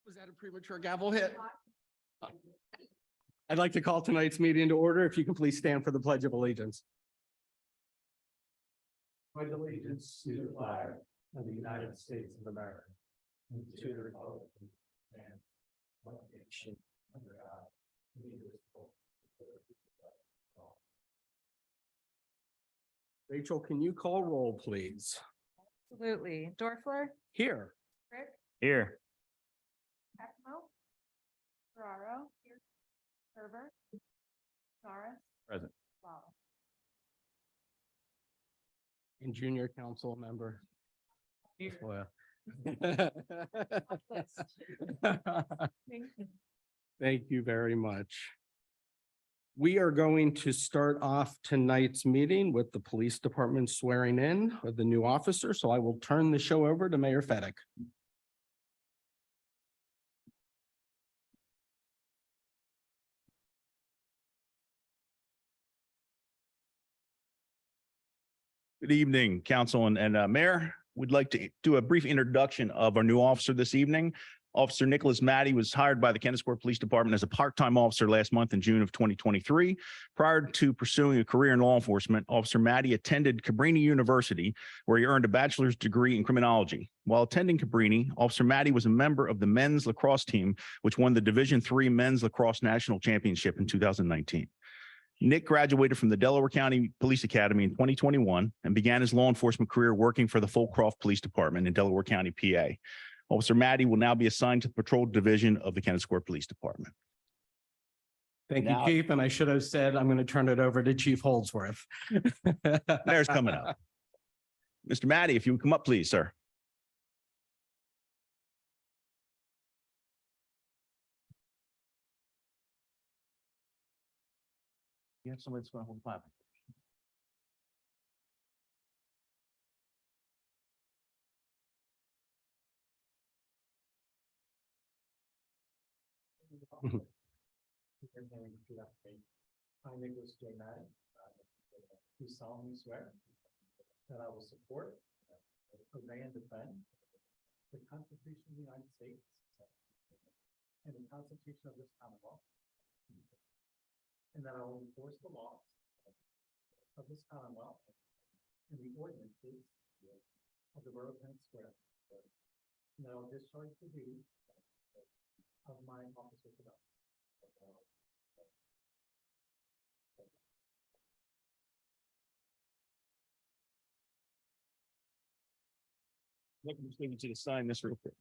Was that a premature gavel hit? I'd like to call tonight's meeting to order. If you can please stand for the Pledge of Allegiance. Pledge allegiance to the flag of the United States of America, and to the republic and one nation under God, indivisible, with liberty and all. Rachel, can you call roll, please? Absolutely. Dorfler, Here. Rick, Here. Pecmo, Ferraro, Herbert, Norris. Present. Wow. And junior council member. Well. Thank you very much. We are going to start off tonight's meeting with the police department swearing in of the new officer. So I will turn the show over to Mayor Fedek. Good evening, council and mayor. We'd like to do a brief introduction of our new officer this evening. Officer Nicholas Matty was hired by the Kennesaw Police Department as a part-time officer last month in June of 2023. Prior to pursuing a career in law enforcement, Officer Matty attended Cabrini University, where he earned a bachelor's degree in criminology. While attending Cabrini, Officer Matty was a member of the men's lacrosse team, which won the Division III Men's Lacrosse National Championship in 2019. Nick graduated from the Delaware County Police Academy in 2021 and began his law enforcement career working for the Fulcroft Police Department in Delaware County, PA. Officer Matty will now be assigned to the Patrol Division of the Kennesaw Police Department. Thank you, Now- Chief. And I should have said, I'm going to turn it over to Chief Holdsworth. Mayor's coming up. Mr. Matty, if you would come up, please, sir. You have somebody that's going to hold the Bible. I, Nicholas J. Matty, do solemnly swear that I will support, obey, and defend the Constitution of the United States and the Constitution of this Commonwealth, and that I will enforce the laws of this Commonwealth and the ordinances of the Borough of Kennesaw, and that I will discharge the duties of my officer today. Look, I'm just need you to sign this real quick.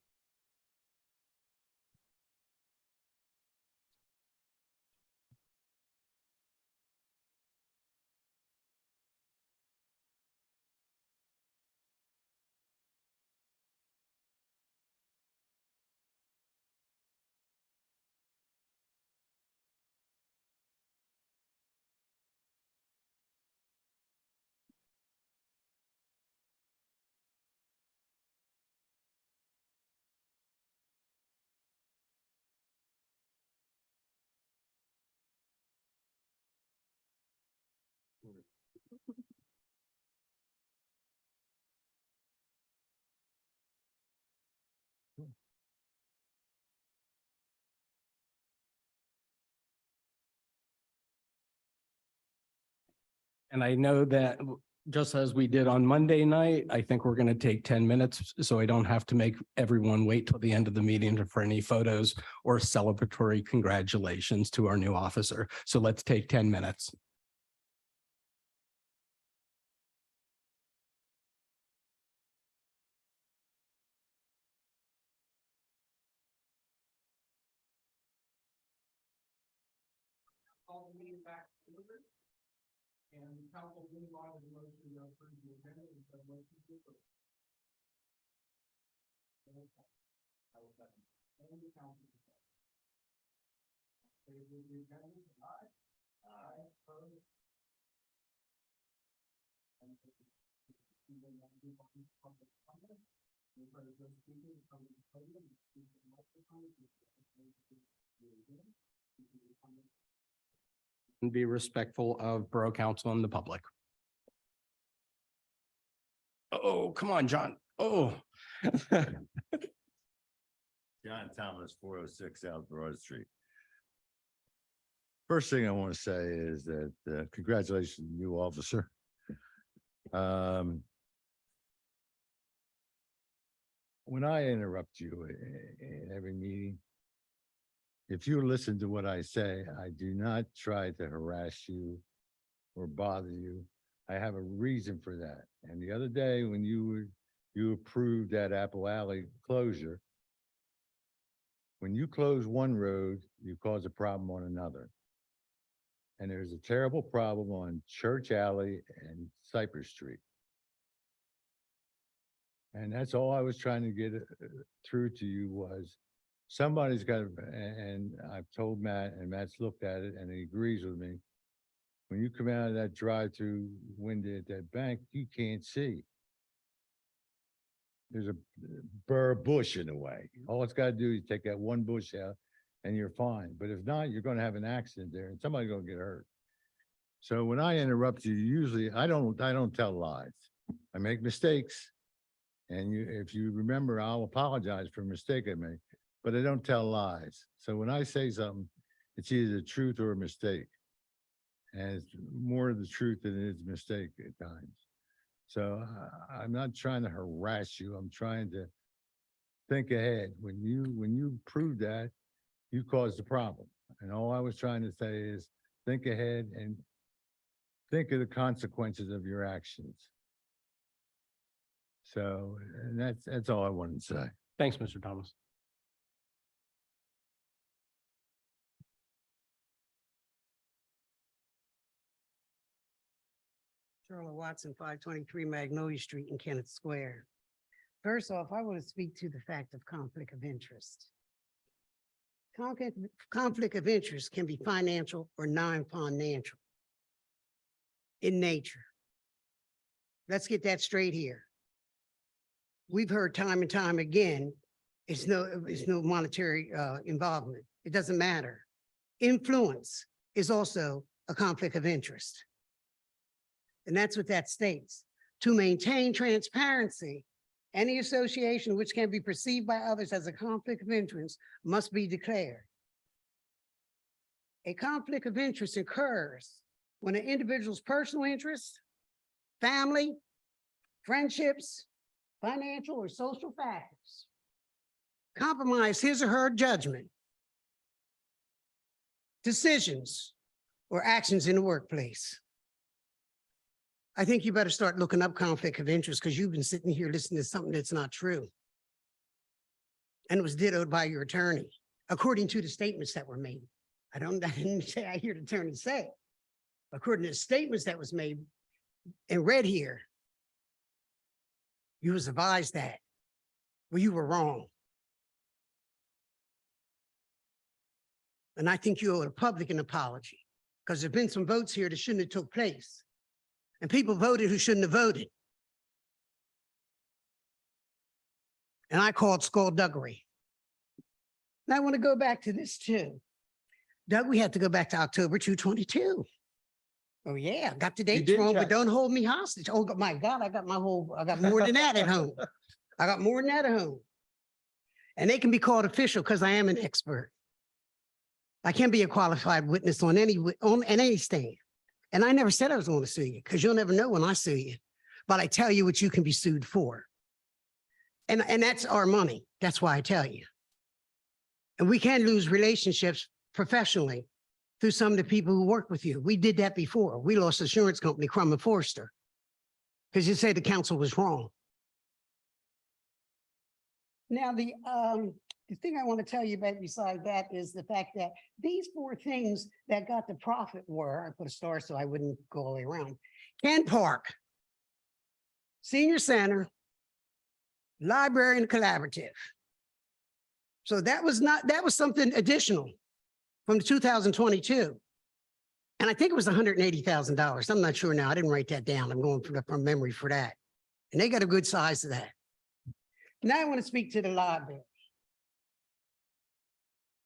And I know that just as we did on Monday night, I think we're going to take 10 minutes, so I don't have to make everyone wait till the end of the meeting for any photos or celebratory congratulations to our new officer. So let's take 10 minutes. Call the meeting back to order. And the council will move on to the motion to approve the agenda and the motion to approve. I will second. And the council. Favor the agenda, aye. Aye. Opposed? And we will now move on to public comment. We've heard those speakers come to the podium and speak to the microphone. And be respectful of Borough Council and the public. Oh, come on, John. Oh. John Thomas, 406 South Broad Street. First thing I want to say is that congratulations, new officer. When I interrupt you in every meeting, if you listen to what I say, I do not try to harass you or bother you. I have a reason for that. And the other day when you approved that Apple Alley closure, when you close one road, you cause a problem on another. And there's a terrible problem on Church Alley and Cypress Street. And that's all I was trying to get through to you was somebody's got, and I've told Matt, and Matt's looked at it and he agrees with me. When you come out of that drive-through window at that bank, you can't see. There's a burr bush in the way. All it's got to do is take that one bush out and you're fine. But if not, you're going to have an accident there and somebody's going to get hurt. So when I interrupt you, usually I don't tell lies. I make mistakes. And if you remember, I'll apologize for a mistake I made, but I don't tell lies. So when I say something, it's either the truth or a mistake. And it's more of the truth than it is a mistake at times. So I'm not trying to harass you. I'm trying to think ahead. When you prove that, you caused the problem. And all I was trying to say is think ahead and think of the consequences of your actions. So, and that's all I wanted to say. Thanks, Mr. Thomas. Charlotte Watson, 523 Magnolia Street in Kennett Square. First off, I want to speak to the fact of conflict of interest. Conflict of interest can be financial or non-financial in nature. Let's get that straight here. We've heard time and time again, it's no monetary involvement. It doesn't matter. Influence is also a conflict of interest. And that's what that states. To maintain transparency, any association which can be perceived by others as a conflict of interest must be declared. A conflict of interest occurs when an individual's personal interests, family, friendships, financial or social factors compromise his or her judgment, decisions, or actions in the workplace. I think you better start looking up conflict of interest because you've been sitting here listening to something that's not true. And it was dittoed by your attorney, according to the statements that were made. I didn't say I hear the attorney say. According to the statements that was made and read here, you was advised that, well, you were wrong. And I think you owe the public an apology because there've been some votes here that shouldn't have took place. And people voted who shouldn't have voted. And I called skullduggery. And I want to go back to this too. Doug, we had to go back to October 2022. Oh yeah, got the dates wrong, but don't hold me hostage. Oh my God, I got more than that at home. I got more than that at home. And they can be called official because I am an expert. I can be a qualified witness on any stand. And I never said I was going to sue you because you'll never know when I sue you. But I tell you what you can be sued for. And that's our money. That's why I tell you. And we can lose relationships professionally through some of the people who work with you. We did that before. We lost insurance company, Crum and Forster, because you say the council was wrong. Now, the thing I want to tell you about besides that is the fact that these four things that got the profit were, I put a star so I wouldn't go all the way around, Kent Park, Senior Center, Library and Collaborative. So that was something additional from 2022. And I think it was $180,000. I'm not sure now. I didn't write that down. I'm going from memory for that. And they got a good size of that. Now I want to speak to the library.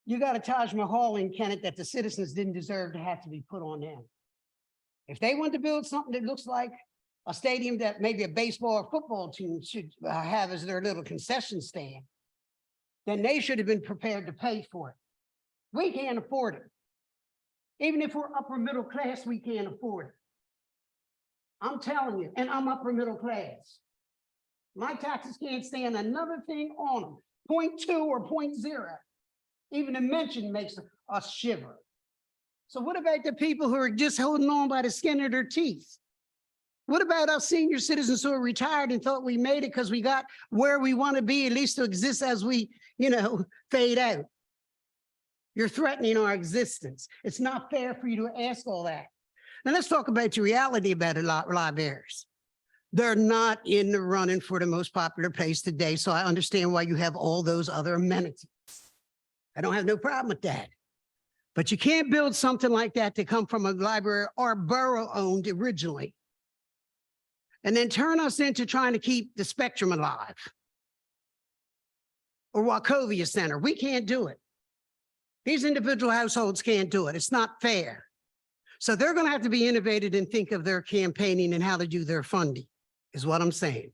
You got a Taj Mahal in Kennett that the citizens didn't deserve to have to be put on them. If they want to build something that looks like a stadium that maybe a baseball or football team should have as their little concession stand, then they should have been prepared to pay for it. We can't afford it. Even if we're upper middle class, we can't afford it. I'm telling you, and I'm upper middle class. My taxes can't stand another thing on them, 0.2 or 0.0. Even a mention makes us shiver. So what about the people who are just holding on by the skin of their teeth? What about us senior citizens who are retired and thought we made it because we got where we want to be, at least to exist as we, fade out? You're threatening our existence. It's not fair for you to ask all that. Now let's talk about the reality about the libraries. They're not in the running for the most popular place today, so I understand why you have all those other amenities. I don't have no problem with that. But you can't build something like that to come from a library our borough owned originally, and then turn us into trying to keep the Spectrum alive or Wachovia Center. We can't do it. These individual households can't do it. It's not fair. So they're going to have to be innovative and think of their campaigning and how to do their funding, is what I'm saying.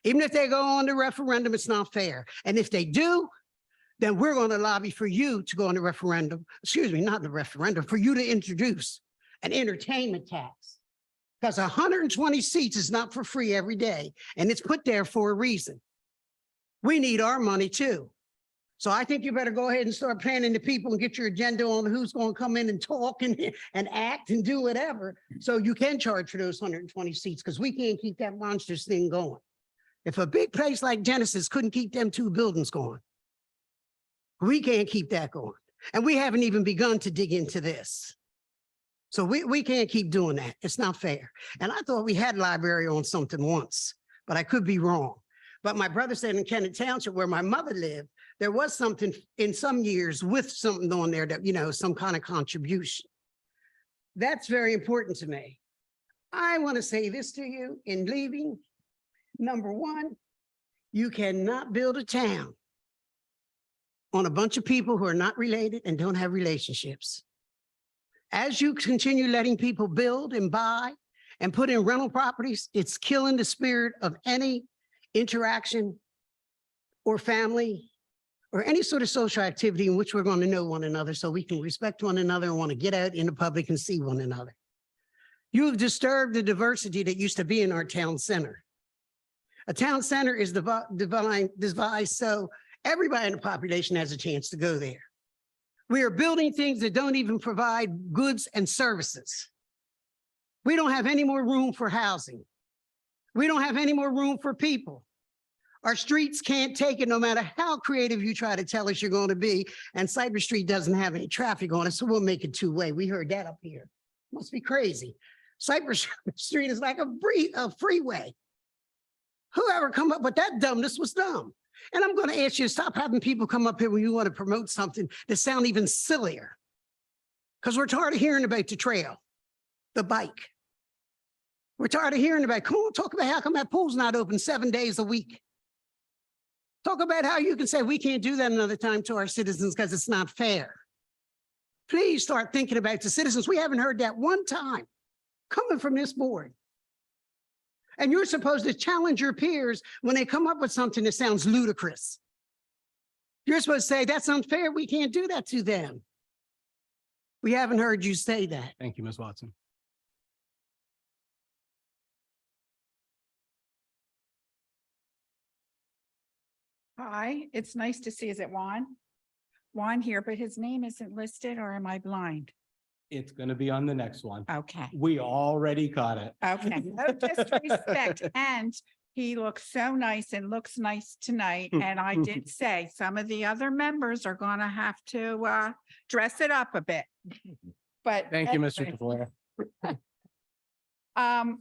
Even if they go on the referendum, it's not fair. And if they do, then we're going to lobby for you to go on the referendum, excuse me, not the referendum, for you to introduce an entertainment tax. Because 120 seats is not for free every day, and it's put there for a reason. We need our money too. So I think you better go ahead and start planning the people and get your agenda on who's going to come in and talk and act and do whatever, so you can charge for those 120 seats, because we can't keep that monstrous thing going. If a big place like Genesis couldn't keep them 2 buildings going, we can't keep that going. And we haven't even begun to dig into this. So we can't keep doing that. It's not fair. And I thought we had library on something once, but I could be wrong. But my brother said in Kennett Township, where my mother lived, there was something in some years with something on there that, some kind of contribution. That's very important to me. I want to say this to you in leaving. Number one, you cannot build a town on a bunch of people who are not related and don't have relationships. As you continue letting people build and buy and put in rental properties, it's killing the spirit of any interaction or family or any sort of social activity in which we're going to know one another, so we can respect one another and want to get out in the public and see one another. You have disturbed the diversity that used to be in our town center. A town center is devised so everybody in the population has a chance to go there. We are building things that don't even provide goods and services. We don't have any more room for housing. We don't have any more room for people. Our streets can't take it no matter how creative you try to tell us you're going to be. And Cypress Street doesn't have any traffic on it, so we'll make it 2-way. We heard that up here. Must be crazy. Cypress Street is like a freeway. Whoever come up with that dumbness was dumb. And I'm going to ask you to stop having people come up here when you want to promote something that sound even sillier. Because we're tired of hearing about the trail, the bike. We're tired of hearing about, come on, talk about how come that pool's not open 7 days a week. Talk about how you can say we can't do that another time to our citizens because it's not fair. Please start thinking about the citizens. We haven't heard that one time coming from this board. And you're supposed to challenge your peers when they come up with something that sounds ludicrous. You're supposed to say, that's unfair. We can't do that to them. We haven't heard you say that. Thank you, Ms. Watson. Hi, it's nice to see, is it Juan? Juan here, but his name isn't listed, or am I blind? It's going to be on the next one. Okay, We already got it. okay, no disrespect. And he looks so nice and looks nice tonight. And I did say some of the other members are gonna have to dress it up a bit. But Thank you, Mr. anyway. DeFleur.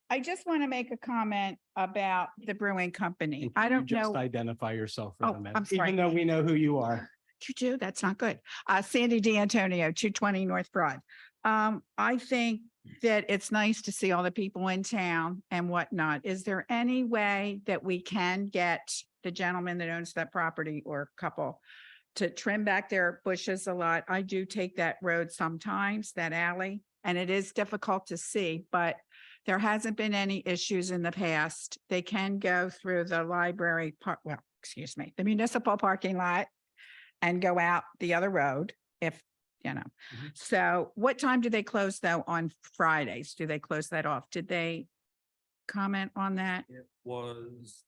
I just want to make a comment about the brewing company. And I can you don't just know. identify yourself for Oh, the minute, I'm sorry. even though we know who you are. You do? That's not good. Sandy D'Antonio, 220 North Broad. I think that it's nice to see all the people in town and whatnot. Is there any way that we can get the gentleman that owns that property or couple to trim back their bushes a lot? I do take that road sometimes, that alley, and it is difficult to see, but there hasn't been any issues in the past. They can go through the library part, well, excuse me, the municipal parking lot and go out the other road if, you know. Mhm. So what time do they close though on Fridays? Do they close that off? Did they comment on that? It was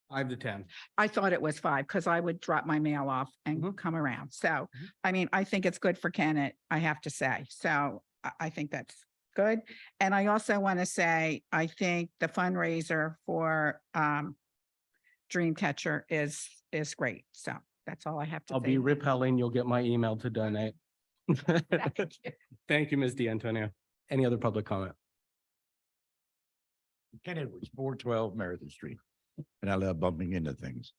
5 to 10. I thought it was 5 because I would drop my mail off and Mhm. come around. So, Mhm. I mean, I think it's good for Kennett, I have to say. So I think that's good. And I also want to say, I think the fundraiser for Dreamcatcher is great. So that's all I have to say. I'll be repelling. You'll get my email to donate. Thank you. Thank you, Ms. D'Antonio. Any other public comment? Ken Edwards, 412 Meriton Street, and I love bumping into things.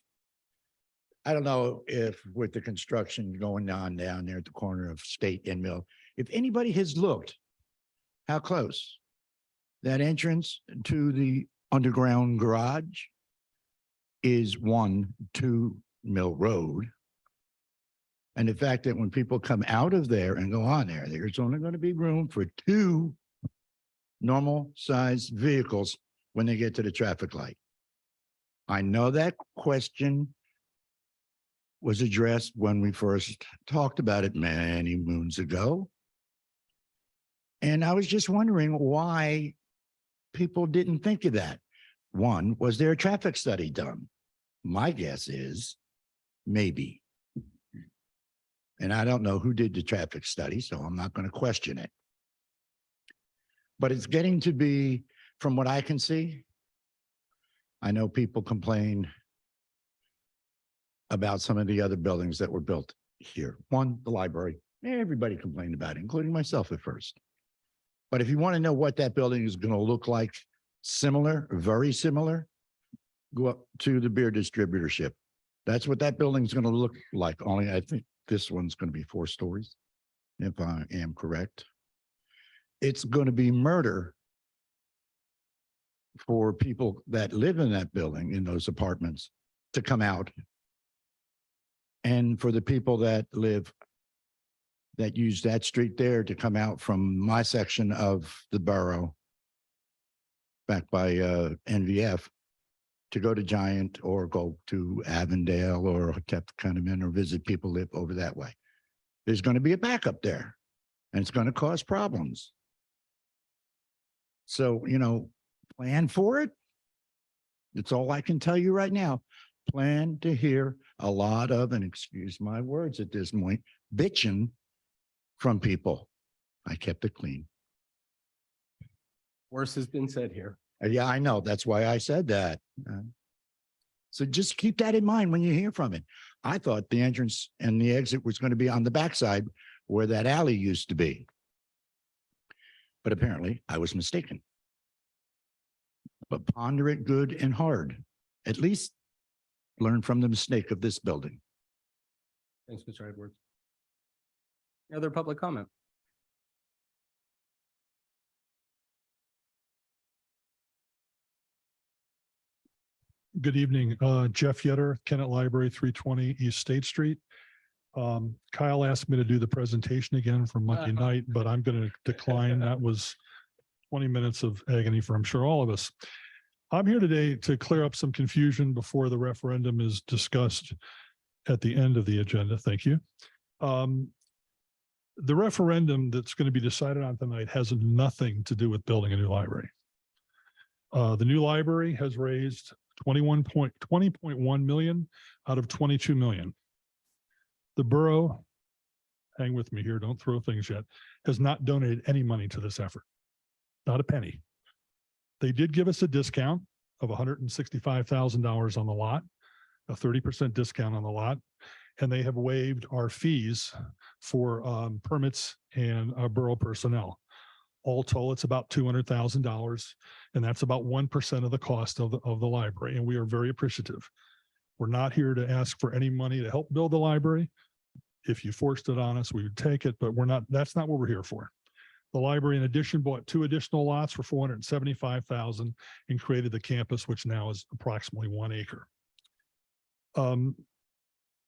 I don't know if with the construction going on down there at the corner of State and Mill, if anybody has looked how close that entrance to the underground garage is 1-2 Mill Road. And the fact that when people come out of there and go on there, there's only going to be room for 2 normal sized vehicles when they get to the traffic light. I know that question was addressed when we first talked about it many moons ago. And I was just wondering why people didn't think of that. One, was there a traffic study done? My guess is maybe. And I don't know who did the traffic study, so I'm not going to question it. But it's getting to be, from what I can see, I know people complain about some of the other buildings that were built here. One, the library. Everybody complained about it, including myself at first. But if you want to know what that building is going to look like, similar, very similar, go up to the beer distributorship. That's what that building's going to look like. Only I think this one's going to be 4 stories, if I am correct. It's going to be murder for people that live in that building, in those apartments, to come out. And for the people that use that street there to come out from my section of the borough back by NVF to go to Giant or go to Avondale or Tepconamin or visit people live over that way. There's going to be a backup there and it's going to cause problems. So, you know, plan for it. That's all I can tell you right now. Plan to hear a lot of, and excuse my words at this point, bitching from people. I kept it clean. Worse has been said here. Yeah, I know. That's why I said that. So just keep that in mind when you hear from it. I thought the entrance and the exit was going to be on the backside where that alley used to be. But apparently I was mistaken. But ponder it good and hard. At least learn from the mistake of this building. Thanks, Mr. Edwards. Any other public comment? Good evening, Jeff Yetter, Kennett Library, 320 East State Street. Kyle asked me to do the presentation again from Monday night, but I'm going to decline. That was 20 minutes of agony for, I'm sure, all of us. I'm here today to clear up some confusion before the referendum is discussed at the end of the agenda. Thank you. The referendum that's going to be decided on tonight has nothing to do with building a new library. The new library has raised 20.1 million out of 22 million. The borough, hang with me here, don't throw things yet, has not donated any money to this effort. Not a penny. They did give us a discount of $165,000 on the lot, a 30% discount on the lot, and they have waived our fees for permits and borough personnel. All told, it's about $200,000, and that's about 1% of the cost of the library, and we are very appreciative. We're not here to ask for any money to help build the library. If you forced it on us, we would take it, but that's not what we're here for. The library, in addition, bought 2 additional lots for $475,000 and created the campus, which now is approximately 1 acre.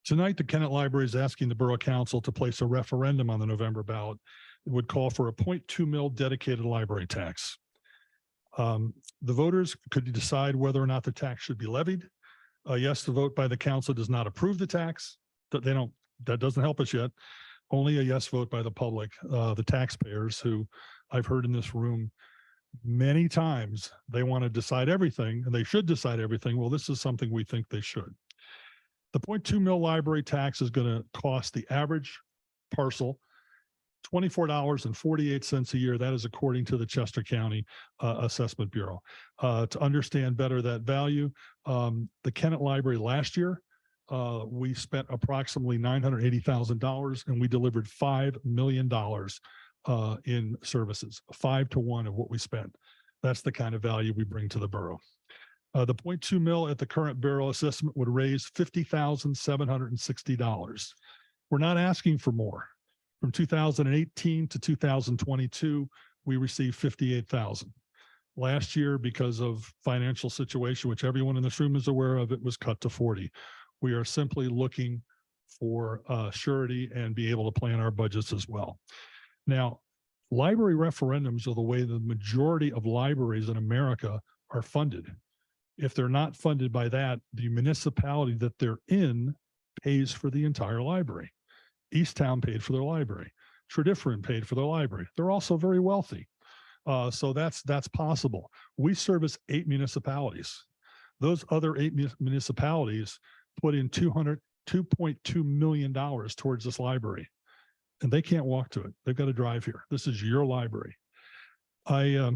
Tonight, the Kennett Library is asking the Borough Council to place a referendum on the November ballot. It would call for a 0.2 mil dedicated library tax. The voters could decide whether or not the tax should be levied. A yes to vote by the council does not approve the tax. That they don't, that doesn't help us yet. Only a yes vote by the public, the taxpayers who I've heard in this room many times, they want to decide everything and they should decide everything. Well, this is something we think they should. The 0.2 mil library tax is going to cost the average parcel $24.48 a year. That is according to the Chester County Assessment Bureau. To understand better that value, the Kennett Library last year, we spent approximately $980,000 and we delivered $5 million in services, 5 to 1 of what we spent. That's the kind of value we bring to the borough. The 0.2 mil at the current borough assessment would raise $50,760. We're not asking for more. From 2018 to 2022, we received 58,000. Last year, because of financial situation, which everyone in this room is aware of, it was cut to 40. We are simply looking for surety and be able to plan our budgets as well. Now, library referendums are the way the majority of libraries in America are funded. If they're not funded by that, the municipality that they're in pays for the entire library. Easttown paid for their library. Tredyffrin paid for their library. They're also very wealthy. So that's possible. We service 8 municipalities. Those other 8 municipalities put in $2.2 million towards this library. And they can't walk to it. They've got to drive here. This is your library. I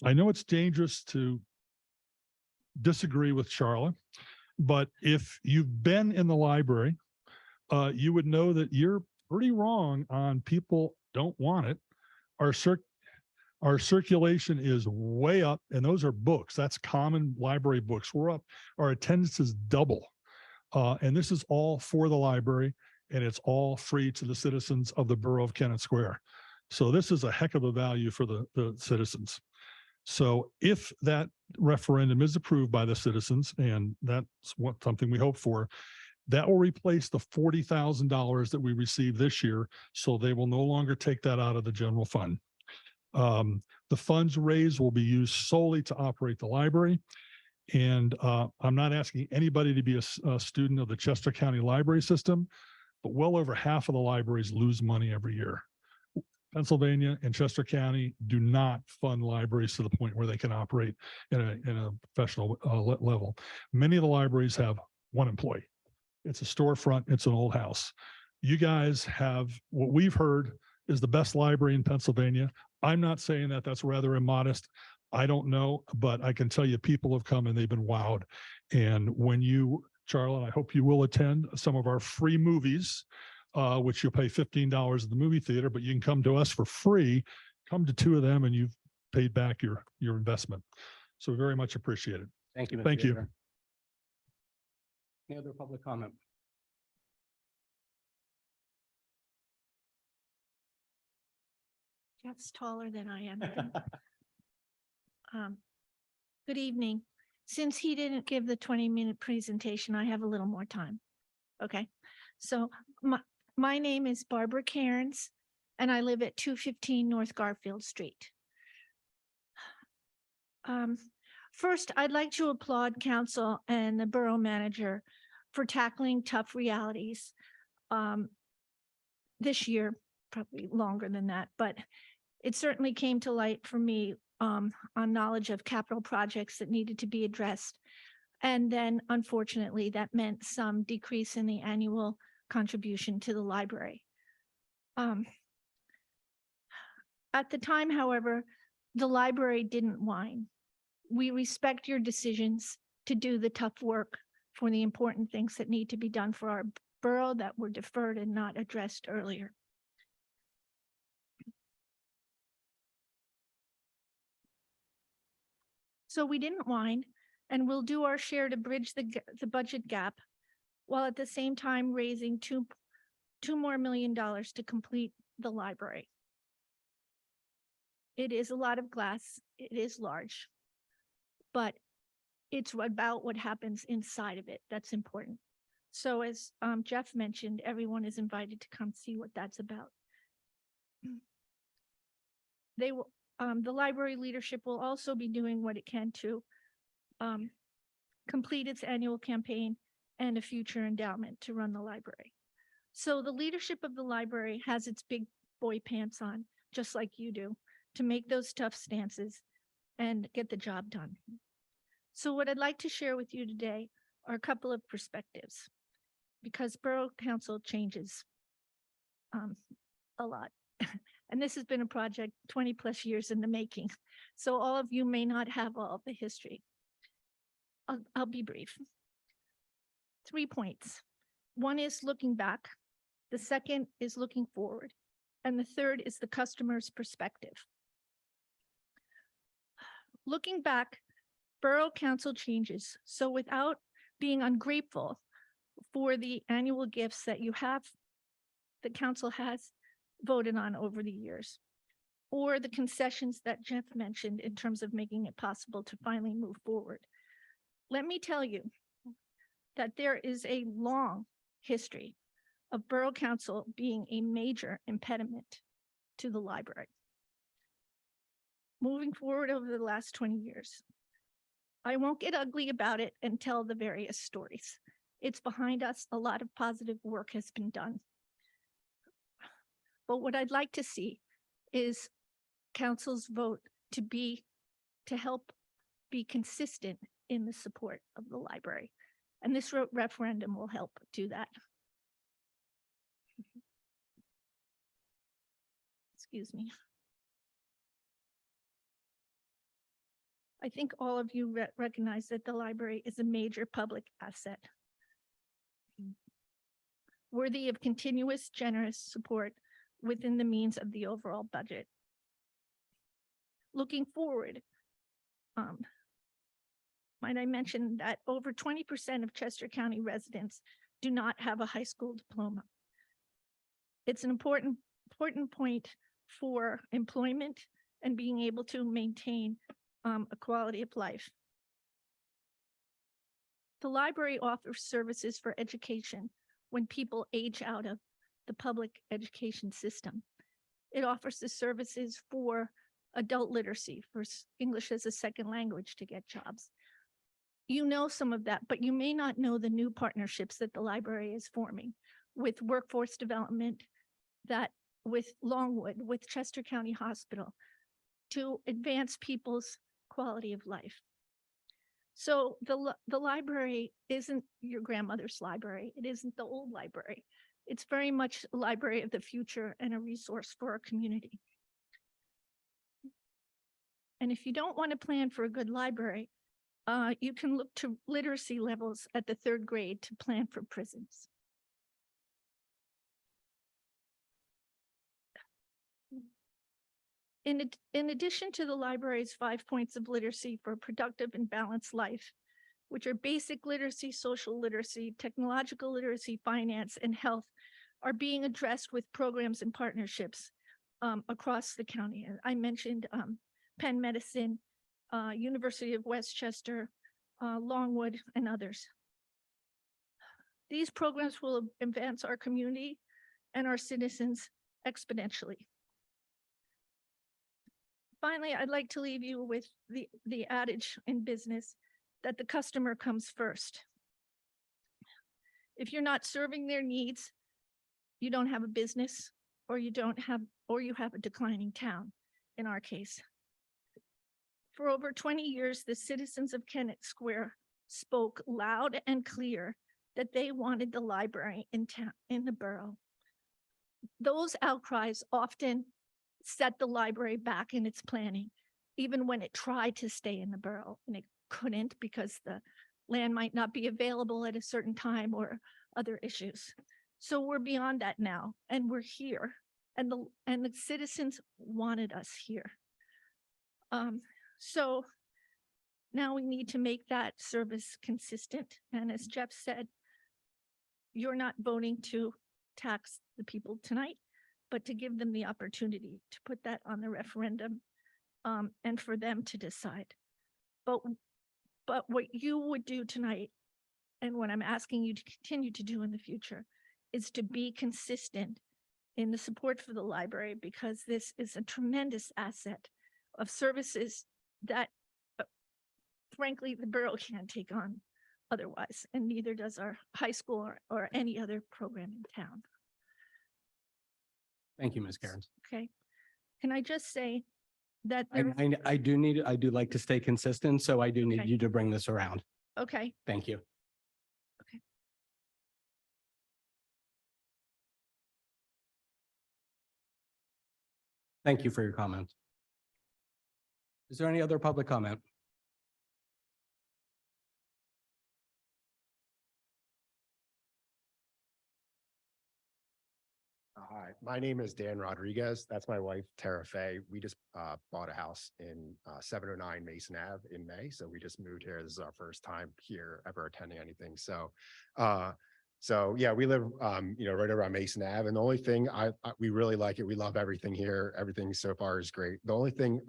know it's dangerous to disagree with Charlotte, but if you've been in the library, you would know that you're pretty wrong on people don't want it. Our circulation is way up, and those are books. That's common library books. We're up. Our attendance is double. And this is all for the library, and it's all free to the citizens of the borough of Kennett Square. So this is a heck of a value for the citizens. So if that referendum is approved by the citizens, and that's something we hope for, that will replace the $40,000 that we received this year. So they will no longer take that out of the general fund. The funds raised will be used solely to operate the library. And I'm not asking anybody to be a student of the Chester County library system, but well over half of the libraries lose money every year. Pennsylvania and Chester County do not fund libraries to the point where they can operate in a professional level. Many of the libraries have one employee. It's a storefront. It's an old house. You guys have what we've heard is the best library in Pennsylvania. I'm not saying that that's rather immodest. I don't know, but I can tell you people have come and they've been wowed. And when you, Charlotte, I hope you will attend some of our free movies, which you'll pay $15 at the movie theater, but you can come to us for free. Come to 2 of them and you've paid back your investment. So we very much appreciate it. Thank you. Mr. Thank you. Chair. Any other public comment? Jeff's taller than I am. Good evening. Since he didn't give the 20-minute presentation, I have a little more time. Okay, so my name is Barbara Cairns, and I live at 215 North Garfield Street. First, I'd like to applaud council and the borough manager for tackling tough realities this year, probably longer than that, but it certainly came to light for me on knowledge of capital projects that needed to be addressed. And then unfortunately, that meant some decrease in the annual contribution to the library. At the time, however, the library didn't whine. We respect your decisions to do the tough work for the important things that need to be done for our borough that were deferred and not addressed earlier. So we didn't whine, and we'll do our share to bridge the budget gap, while at the same time raising $2 more million to complete the library. It is a lot of glass. It is large, but it's about what happens inside of it that's important. So as Jeff mentioned, everyone is invited to come see what that's about. They will. The library leadership will also be doing what it can to complete its annual campaign, and a future endowment to run the library. So the leadership of the library has its big boy pants on, just like you do, to make those tough stances and get the job done. So what I'd like to share with you today are a couple of perspectives, because Borough Council changes a lot. And this has been a project 20 plus years in the making. So all of you may not have all of the history. I'll be brief. 3 points. One is looking back. The second is looking forward. And the third is the customer's perspective. Looking back, Borough Council changes. So without being ungrateful for the annual gifts that you have, the council has voted on over the years, or the concessions that Jeff mentioned in terms of making it possible to finally move forward. Let me tell you that there is a long history of Borough Council being a major impediment to the library. Moving forward over the last 20 years, I won't get ugly about it and tell the various stories. It's behind us. A lot of positive work has been done. But what I'd like to see is council's vote to help be consistent in the support of the library. And this referendum will help do that. Excuse me. I think all of you recognize that the library is a major public asset, worthy of continuous, generous support within the means of the overall budget. Looking forward, might I mention that over 20% of Chester County residents do not have a high school diploma. It's an important point for employment and being able to maintain a quality of life. The library offers services for education when people age out of the public education system. It offers the services for adult literacy, for English as a second language to get jobs. You know some of that, but you may not know the new partnerships that the library is forming with workforce development, that with Longwood, with Chester County Hospital, to advance people's quality of life. So the library isn't your grandmother's library. It isn't the old library. It's very much a library of the future and a resource for our community. And if you don't want to plan for a good library, you can look to literacy levels at the 3rd grade to plan for prisons. In addition to the library's 5 points of literacy for a productive and balanced life, which are basic literacy, social literacy, technological literacy, finance, and health, are being addressed with programs and partnerships across the county. I mentioned Penn Medicine, University of Westchester, Longwood, and others. These programs will advance our community and our citizens exponentially. Finally, I'd like to leave you with the adage in business that the customer comes first. If you're not serving their needs, you don't have a business, or you have a declining town, in our case. For over 20 years, the citizens of Kennett Square spoke loud and clear that they wanted the library in town, in the borough. Those outcries often set the library back in its planning, even when it tried to stay in the borough, and it couldn't because the land might not be available at a certain time or other issues. So we're beyond that now, and we're here, and the citizens wanted us here. So now we need to make that service consistent. And as Jeff said, you're not voting to tax the people tonight, but to give them the opportunity to put that on the referendum and for them to decide. But what you would do tonight, and what I'm asking you to continue to do in the future, is to be consistent in the support for the library, because this is a tremendous asset of services that, frankly, the borough can't take on otherwise, and neither does our high school or any other program in town. Thank you, Ms. Karen. Okay. Can I just say that I, there, I I do like to stay consistent, so I do need Okay. you to bring this around. okay, Thank you. Okay. Thank you for your comment. Is there any other public comment? Hi, my name is Dan Rodriguez. That's my wife, Tara Fay. We just bought a house in 709 Mason Ave in May. So we just moved here. This is our first time here ever attending anything. So yeah, we live right around Mason Ave. And the only thing we really like it. We love everything here. Everything so far is great. The only thing,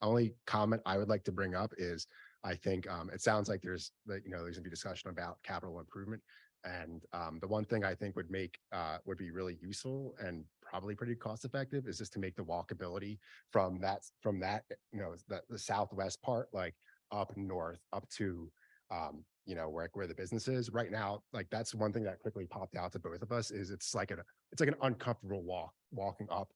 only comment I would like to bring up is I think it sounds like there's gonna be discussion about capital improvement. And the one thing I think would be really useful and probably pretty cost effective is just to make the walkability from that, the southwest part, like up north, up to, where the business is right now. Like that's one thing that quickly popped out to both of us is it's like an uncomfortable walking up.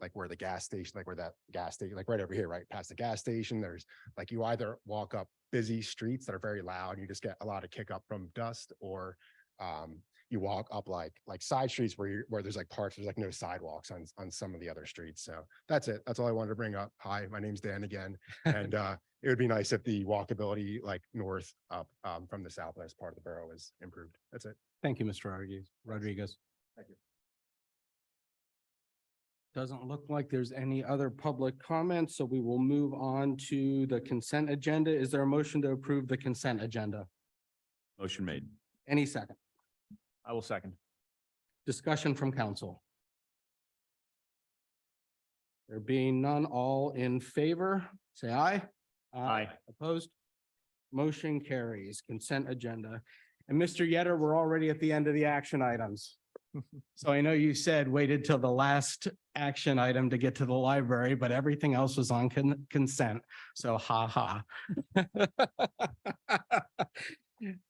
Like where the gas station, like where that gas station, like right over here, right past the gas station, there's like you either walk up busy streets that are very loud and you just get a lot of kick up from dust, or you walk up like side streets where there's like parts, there's like no sidewalks on some of the other streets. So that's it. That's all I wanted to bring up. Hi, my name's Dan again. And it would be nice if the walkability like north up from the southwest part of the borough is improved. That's it. Thank you, Mr. Rodriguez. Thank you. Doesn't look like there's any other public comments, so we will move on to the consent agenda. Is there a motion to approve the consent agenda? Motion made. Any second? I will second. Discussion from council. There being none, all in favor, say aye. Aye. Opposed? Motion carries. Consent agenda. And Mr. Yetter, we're already at the end of the action items. So I know you said waited till the last action item to get to the library, but everything else was on consent. So ha.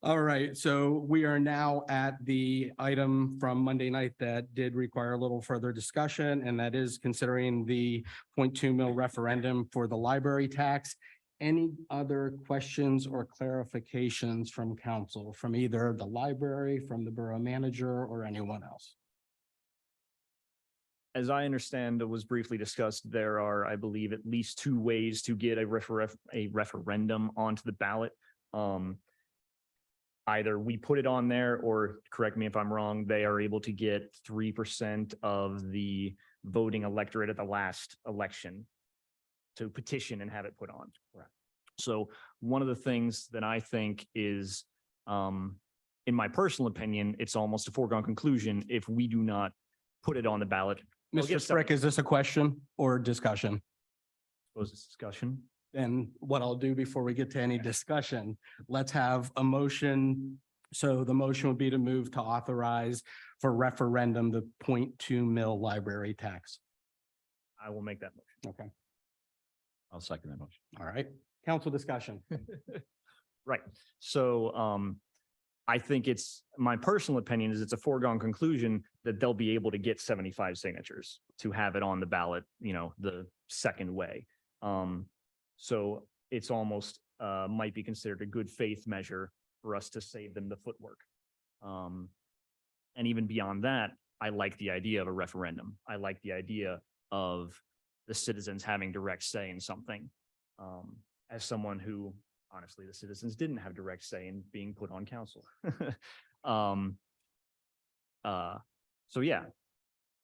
All right, so we are now at the item from Monday night that did require a little further discussion, and that is considering the 0.2 mil referendum for the library tax. Any other questions or clarifications from council, from either the library, from the borough manager, or anyone else? As I understand, it was briefly discussed, there are, I believe, at least two ways to get a referendum onto the ballot. Either we put it on there, or correct me if I'm wrong, they are able to get 3% of the voting electorate at the last election to petition and have it put on. Correct. So one of the things that I think is, in my personal opinion, it's almost a foregone conclusion if we do not put it on the ballot. Mr. Frick, is this a question or discussion? Suppose it's discussion. Then what I'll do before we get to any discussion, let's have a motion. So the motion would be to move to authorize for referendum the 0.2 mil library tax. I will make that motion. Okay, I'll second that motion. all right. Council discussion. Right. So I think my personal opinion is it's a foregone conclusion that they'll be able to get 75 signatures to have it on the ballot, the second way. So it's almost might be considered a good faith measure for us to save them the footwork. And even beyond that, I like the idea of a referendum. I like the idea of the citizens having direct say in something. As someone who, honestly, the citizens didn't have direct say in being put on council. So yeah,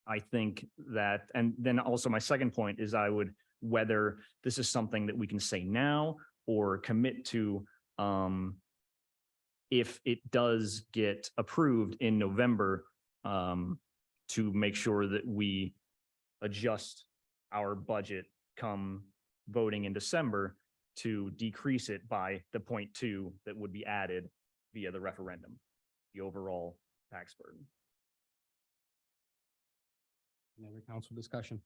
I think that, and then also my second point is whether this is something that we can say now or commit to, if it does get approved in November, to make sure that we adjust our budget come voting in December to decrease it by the 0.2 that would be added via the referendum, the overall tax burden. Any other council discussion?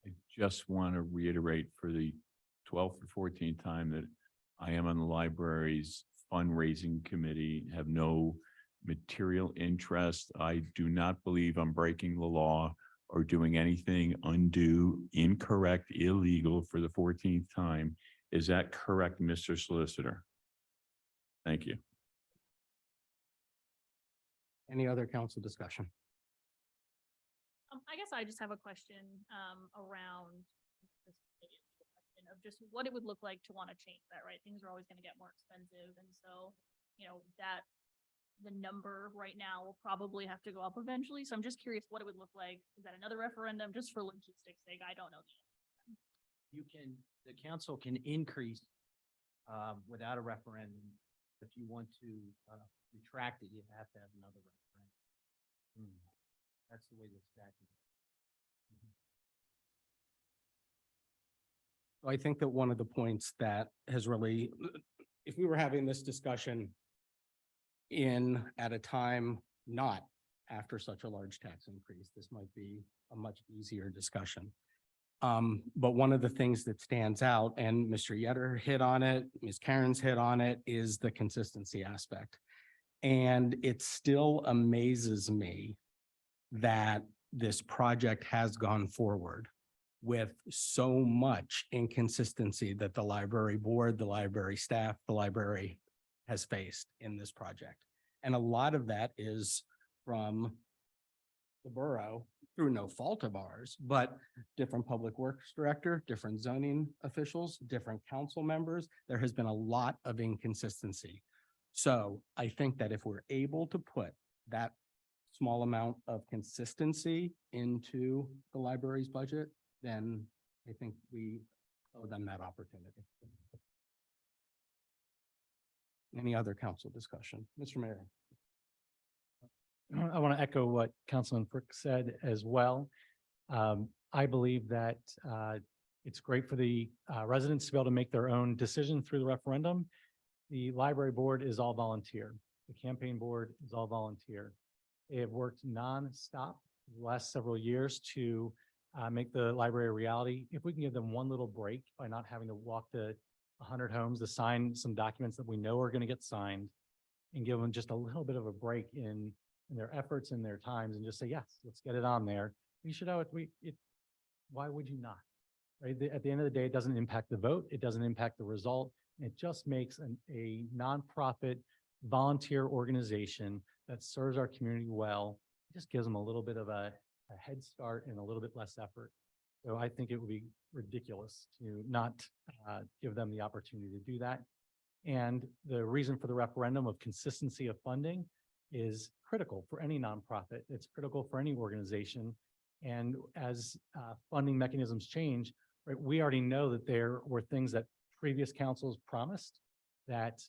I just want to reiterate for the 12th or 14th time that I am on the library's fundraising committee, have no material interest. I do not believe I'm breaking the law or doing anything undue, incorrect, illegal for the 14th time. Is that correct, Mr. Solicitor? Thank you. Any other council discussion? I guess I just have a question, around this maybe a legal question of just what it would look like to want to change that, right? Things are always going to get more expensive. And so, that the number right now will probably have to go up eventually. So I'm just curious what it would look like. Is that another referendum just for logistics sake? I don't know. The council can increase without a referendum. If you want to retract it, you have to have another referendum. That's the way the statute. I think that one of the points that has really, if we were having this discussion at a time not after such a large tax increase, this might be a much easier discussion. But one of the things that stands out, and Mr. Yetter hit on it, Ms. Karen's hit on it, is the consistency aspect. And it still amazes me that this project has gone forward with so much inconsistency that the library board, the library staff, the library has faced in this project. And a lot of that is from the borough through no fault of ours, but different public works director, different zoning officials, different council members. There has been a lot of inconsistency. So I think that if we're able to put that small amount of consistency into the library's budget, then I think we owe them that opportunity. Any other council discussion? Mr. Mayor. I want to echo what Councilman Frick said as well. I believe that it's great for the residents to be able to make their own decision through the referendum. The library board is all volunteer. The campaign board is all volunteer. They have worked nonstop the last several years to make the library a reality. If we can give them one little break by not having to walk to 100 homes to sign some documents that we know are going to get signed, and give them just a little bit of a break in their efforts and their times, and just say, yes, let's get it on there. We should know it. Why would you not? Right? At the end of the day, it doesn't impact the vote. It doesn't impact the result. It just makes a nonprofit volunteer organization that serves our community well. It just gives them a little bit of a head start and a little bit less effort. So I think it would be ridiculous to not give them the opportunity to do that. And the reason for the referendum of consistency of funding is critical for any nonprofit. It's critical for any organization. And as funding mechanisms change, right, we already know that there were things that previous councils promised that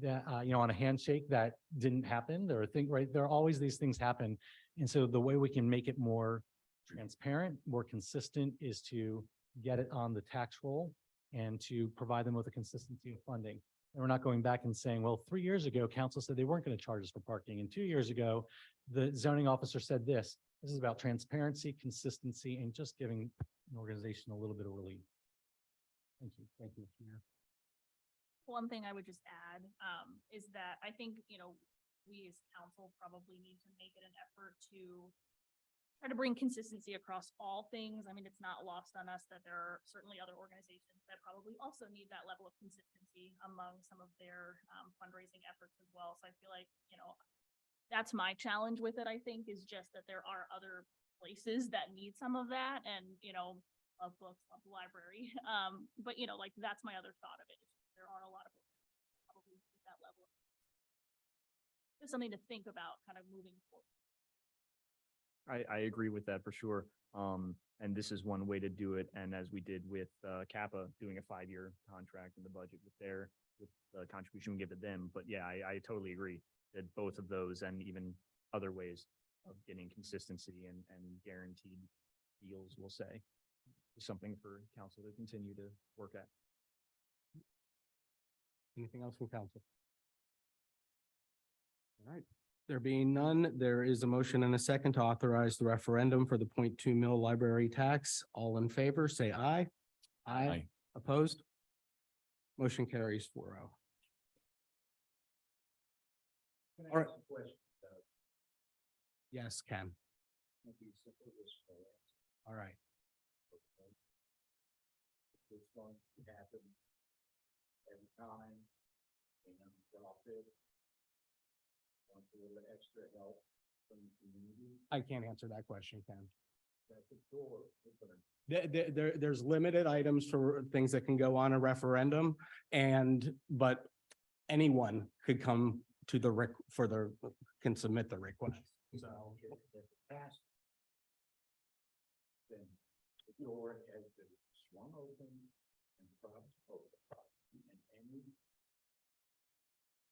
on a handshake that didn't happen. There are things, right? There are always these things happen. And so the way we can make it more transparent, more consistent, is to get it on the tax roll and to provide them with a consistency of funding. And we're not going back and saying, well, 3 years ago, council said they weren't going to charge us for parking. And 2 years ago, the zoning officer said this. This is about transparency, consistency, and just giving an organization a little bit of relief. Thank you. Thank you, Mr. Mayor. One thing I would just add, is that I think, we as council probably need to make it an effort to try to bring consistency across all things. I mean, it's not lost on us that there are certainly other organizations that probably also need that level of consistency among some of their fundraising efforts as well. So I feel like, that's my challenge with it, I think, is just that there are other places that need some of that, and, love books, love the library. But, that's my other thought of it. There are a lot of probably need that level. There's something to think about kind of moving forward. I agree with that for sure. And this is one way to do it. And as we did with Kappa, doing a 5-year contract in the budget with the contribution we give to them. But yeah, I totally agree that both of those and even other ways of getting consistency and guaranteed deals, we'll say, is something for council to continue to work at. Anything else from council? All right. There being none, there is a motion and a second to authorize the referendum for the 0.2 mil library tax. All in favor, say aye. Aye. Opposed? Motion carries 4-0. All right. Yes, Ken. All right. It's going to happen every time, and drop it. Want a little extra help from the community. I can't answer that question, Ken. That's the door opener. There's limited items for things that can go on a referendum but anyone could come to can submit the request. So, If it passed, then the door has been swung open and propped open. And any,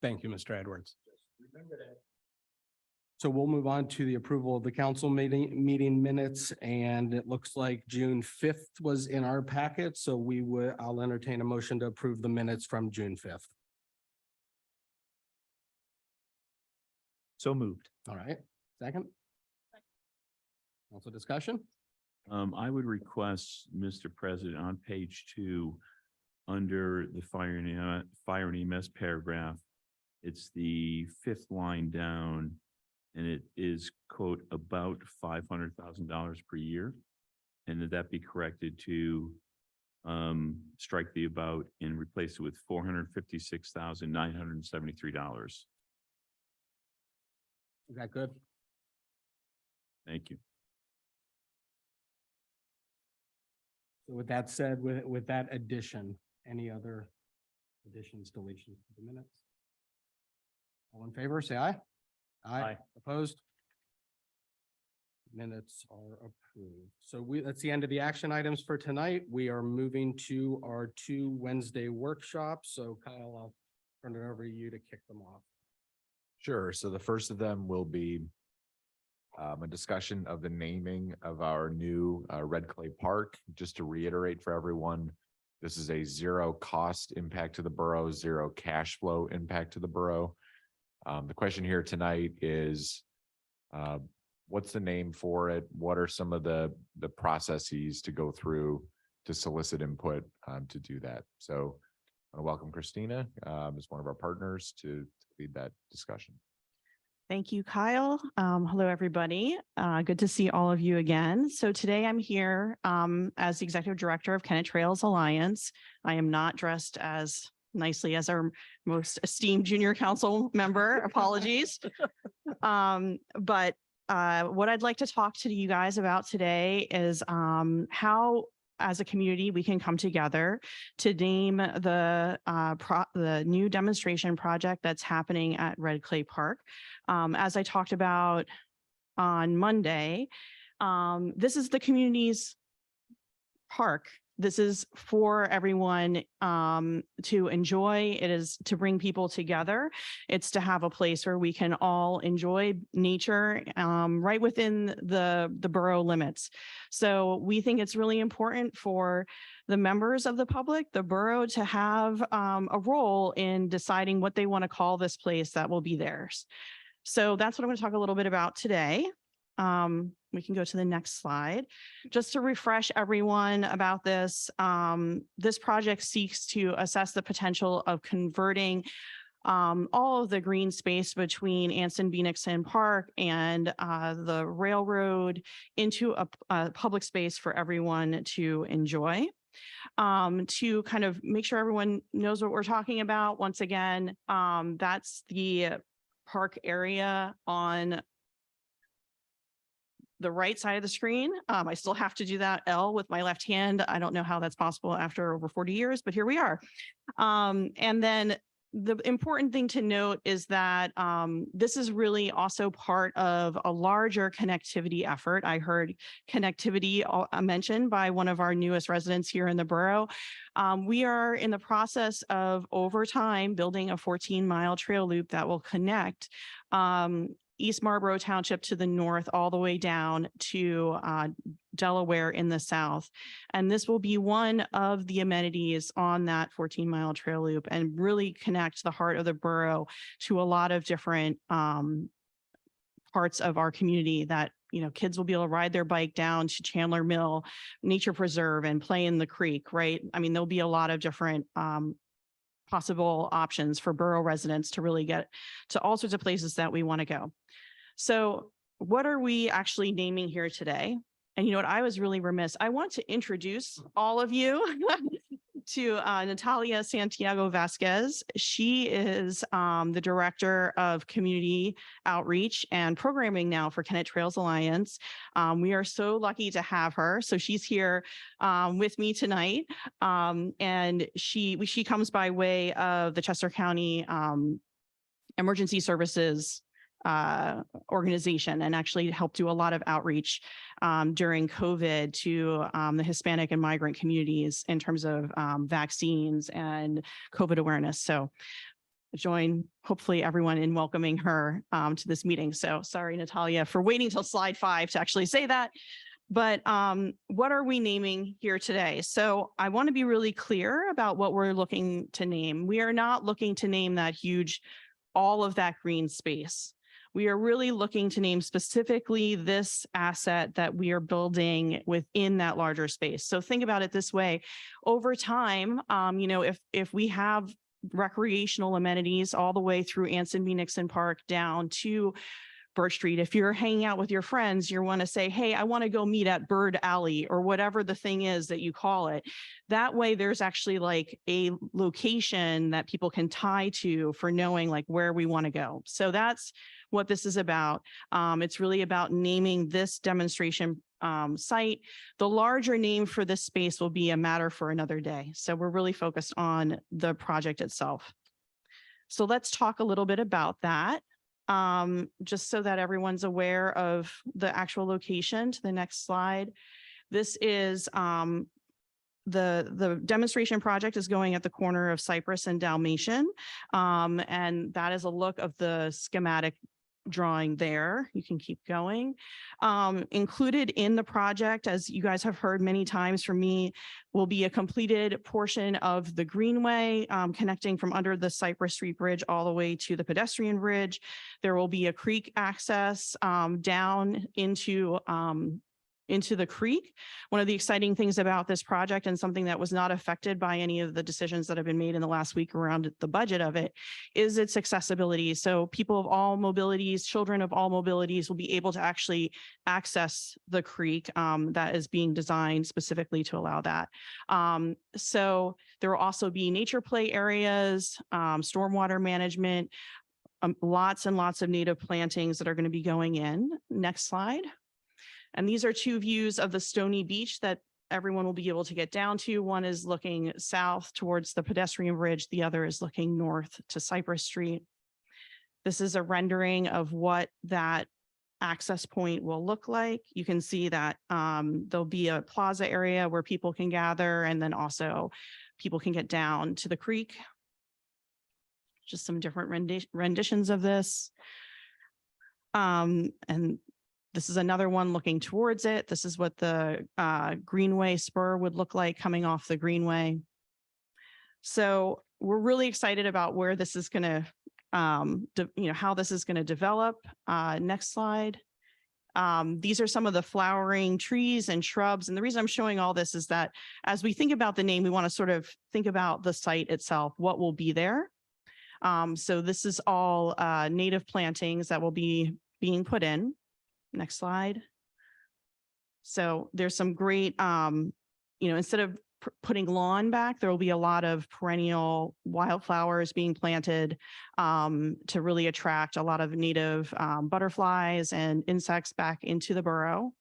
thank you, Mr. Edwards. just remember that. So we'll move on to the approval of the council meeting minutes, and it looks like June 5th was in our packet, so I'll entertain a motion to approve the minutes from June 5th. So moved. All right, second? Also discussion? I would request, Mr. President, on page 2, under the fire and EMS paragraph, it's the 5th line down, and it is, quote, about $500,000 per year. And that be corrected to strike the about and replace it with $456,973. Is that good? Thank you. So with that said, with that addition, any other additions, deletions to the minutes? All in favor, say aye. Aye. Opposed? Minutes are approved. So that's the end of the action items for tonight. We are moving to our 2 Wednesday workshops. So Kyle, I'll turn it over to you to kick them off. Sure. So the first of them will be a discussion of the naming of our new Red Clay Park. Just to reiterate for everyone, this is a zero cost impact to the borough, zero cash flow impact to the borough. The question here tonight is, what's the name for it? What are some of the processes to go through to solicit input to do that? So I want to welcome Christina as one of our partners to lead that discussion. Thank you, Kyle. Hello, everybody. Good to see all of you again. So today I'm here as the Executive Director of Kennett Trails Alliance. I am not dressed as nicely as our most esteemed junior council member. Apologies. But what I'd like to talk to you guys about today is how, as a community, we can come together to name the new demonstration project that's happening at Red Clay Park. As I talked about on Monday, this is the community's park. This is for everyone to enjoy. It is to bring people together. It's to have a place where we can all enjoy nature right within the borough limits. So we think it's really important for the members of the public, the borough, to have a role in deciding what they want to call this place that will be theirs. So that's what I'm going to talk a little bit about today. We can go to the next slide. Just to refresh everyone about this, this project seeks to assess the potential of converting all of the green space between Anson-Beanickson Park and the railroad into a public space for everyone to enjoy. To kind of make sure everyone knows what we're talking about, once again, that's the park area on the right side of the screen. I still have to do that L with my left hand. I don't know how that's possible after over 40 years, but here we are. And then the important thing to note is that this is really also part of a larger connectivity effort. I heard connectivity mentioned by one of our newest residents here in the borough. We are in the process of, over time, building a 14-mile trail loop that will connect East Marlborough Township to the north, all the way down to Delaware in the south. And this will be one of the amenities on that 14-mile trail loop and really connect the heart of the borough to a lot of different parts of our community that, you know, kids will be able to ride their bike down to Chandler Mill Nature Preserve and play in the creek, right? I mean, there'll be a lot of different possible options for Borough residents to really get to all sorts of places that we want to go. So what are we actually naming here today? And you know what, I was really remiss. I want to introduce all of you to Natalia Santiago Vasquez. She is the Director of Community Outreach and Programming now for Kennett Trails Alliance. We are so lucky to have her. So she's here with me tonight. And she comes by way of the Chester County Emergency Services organization, and actually helped do a lot of outreach during COVID to the Hispanic and migrant communities in terms of vaccines and COVID awareness. So join hopefully everyone in welcoming her to this meeting. So sorry, Natalia, for waiting till slide 5 to actually say that. But what are we naming here today? So I want to be really clear about what we're looking to name. We are not looking to name that huge, all of that green space. We are really looking to name specifically this asset that we are building within that larger space. So think about it this way. Over time, you know, if we have recreational amenities all the way through Anson B. Nixon Park down to Birch Street, if you're hanging out with your friends, you want to say, hey, I want to go meet at Bird Alley or whatever the thing is that you call it. That way there's actually like a location that people can tie to for knowing like where we want to go. So that's what this is about. It's really about naming this demonstration site. The larger name for this space will be a matter for another day. So we're really focused on the project itself. So let's talk a little bit about that. Just so that everyone's aware of the actual location. To the next slide. This is the demonstration project is going at the corner of Cypress and Dalmatian. And that is a look of the schematic drawing there. You can keep going. Included in the project, as you guys have heard many times from me, will be a completed portion of the greenway connecting from under the Cypress Street Bridge all the way to the pedestrian bridge. There will be a creek access down into the creek. One of the exciting things about this project, and something that was not affected by any of the decisions that have been made in the last week around the budget of it, is its accessibility. So people of all mobilities, children of all mobilities will be able to actually access the creek that is being designed specifically to allow that. So there will also be nature play areas, stormwater management, lots and lots of native plantings that are going to be going in. Next slide. And these are two views of the Stony Beach that everyone will be able to get down to. One is looking south towards the pedestrian bridge. The other is looking north to Cypress Street. This is a rendering of what that access point will look like. You can see that there'll be a plaza area where people can gather, and then also people can get down to the creek. Just some different renditions of this. And this is another one looking towards it. This is what the Greenway spur would look like coming off the Greenway. So we're really excited about where this is going to, how this is going to develop. Next slide. These are some of the flowering trees and shrubs. And the reason I'm showing all this is that as we think about the name, we want to sort of think about the site itself, what will be there. So this is all native plantings that will be being put in. Next slide. So there's some great, instead of putting lawn back, there will be a lot of perennial wildflowers being planted to really attract a lot of native butterflies and insects back into the borough.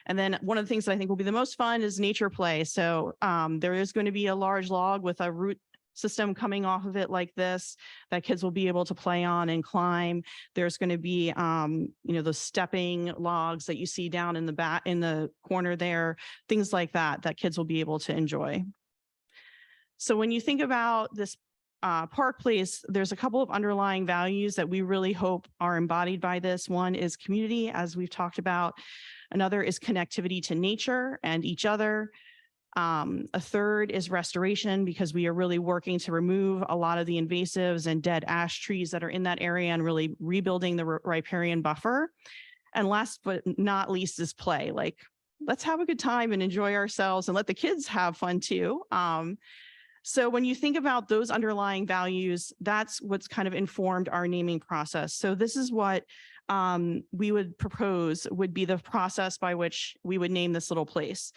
And then one of the things that I think will be the most fun is nature play. So there is going to be a large log with a root system coming off of it like this that kids will be able to play on and climb. There's going to be, those stepping logs that you see down in the back in the corner there, things like that, that kids will be able to enjoy. So when you think about this park place, there's a couple of underlying values that we really hope are embodied by this. One is community, as we've talked about. Another is connectivity to nature and each other. A third is restoration, because we are really working to remove a lot of the invasives and dead ash trees that are in that area and really rebuilding the riparian buffer. And last but not least is play. Like, let's have a good time and enjoy ourselves and let the kids have fun too. So when you think about those underlying values, that's what's kind of informed our naming process. So this is what we would propose would be the process by which we would name this little place.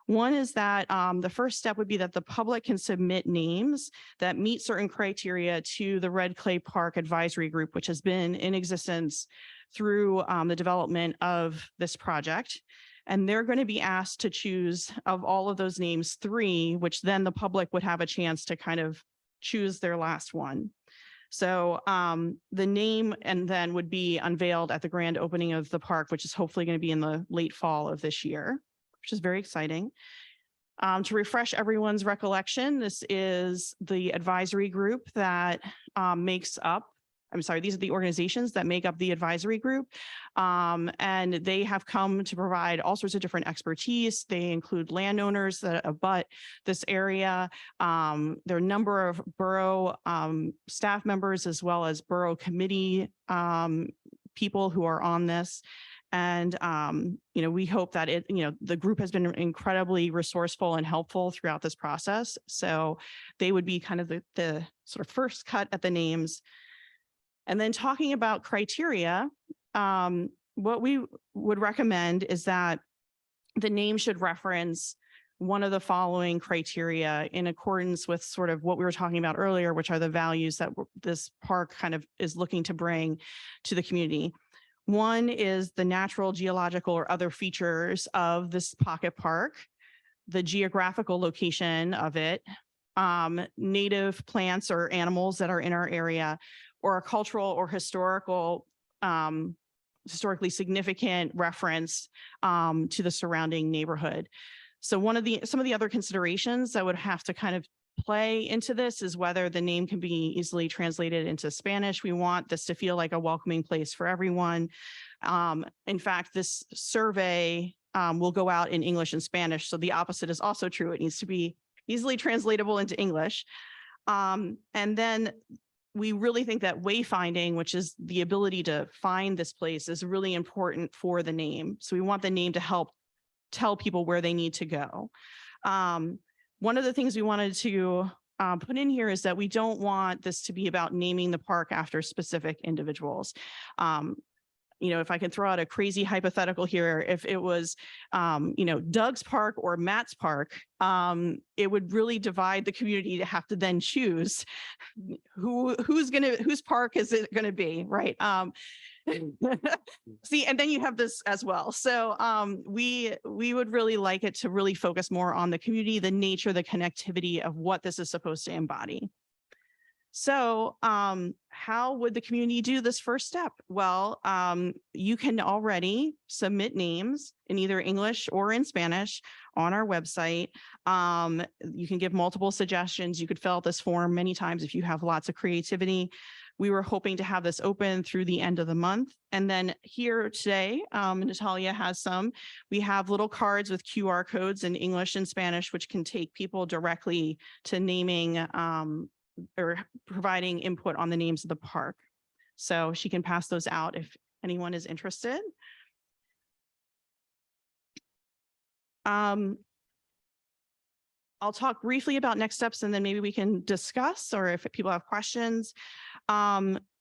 One is that the first step would be that the public can submit names that meet certain criteria to the Red Clay Park Advisory Group, which has been in existence through the development of this project. And they're going to be asked to choose of all of those names 3, which then the public would have a chance to kind of choose their last one. So the name and then would be unveiled at the grand opening of the park, which is hopefully going to be in the late fall of this year, which is very exciting. To refresh everyone's recollection, this is the advisory group that makes up, I'm sorry, these are the organizations that make up the advisory group. And they have come to provide all sorts of different expertise. They include landowners that abut this area. There are a number of borough staff members as well as borough committee people who are on this. And, we hope that the group has been incredibly resourceful and helpful throughout this process. So they would be kind of the sort of first cut at the names. And then talking about criteria, what we would recommend is that the name should reference one of the following criteria in accordance with sort of what we were talking about earlier, which are the values that this park kind of is looking to bring to the community. One is the natural, geological, or other features of this pocket park, the geographical location of it, native plants or animals that are in our area, or a cultural or historically significant reference to the surrounding neighborhood. So some of the other considerations that would have to kind of play into this is whether the name can be easily translated into Spanish. We want this to feel like a welcoming place for everyone. In fact, this survey will go out in English and Spanish. So the opposite is also true. It needs to be easily translatable into English. And then we really think that wayfinding, which is the ability to find this place, is really important for the name. So we want the name to help tell people where they need to go. One of the things we wanted to put in here is that we don't want this to be about naming the park after specific individuals. If I can throw out a crazy hypothetical here, if it was, Doug's Park or Matt's Park, it would really divide the community to have to then choose whose park is it going to be, right? See, and then you have this as well. So we would really like it to really focus more on the community, the nature, the connectivity of what this is supposed to embody. So how would the community do this first step? Well, you can already submit names in either English or in Spanish on our website. You can give multiple suggestions. You could fill out this form many times if you have lots of creativity. We were hoping to have this open through the end of the month. And then here today, Natalia has some. We have little cards with QR codes in English and Spanish, which can take people directly to naming or providing input on the names of the park. So she can pass those out if anyone is interested. I'll talk briefly about next steps and then maybe we can discuss, or if people have questions.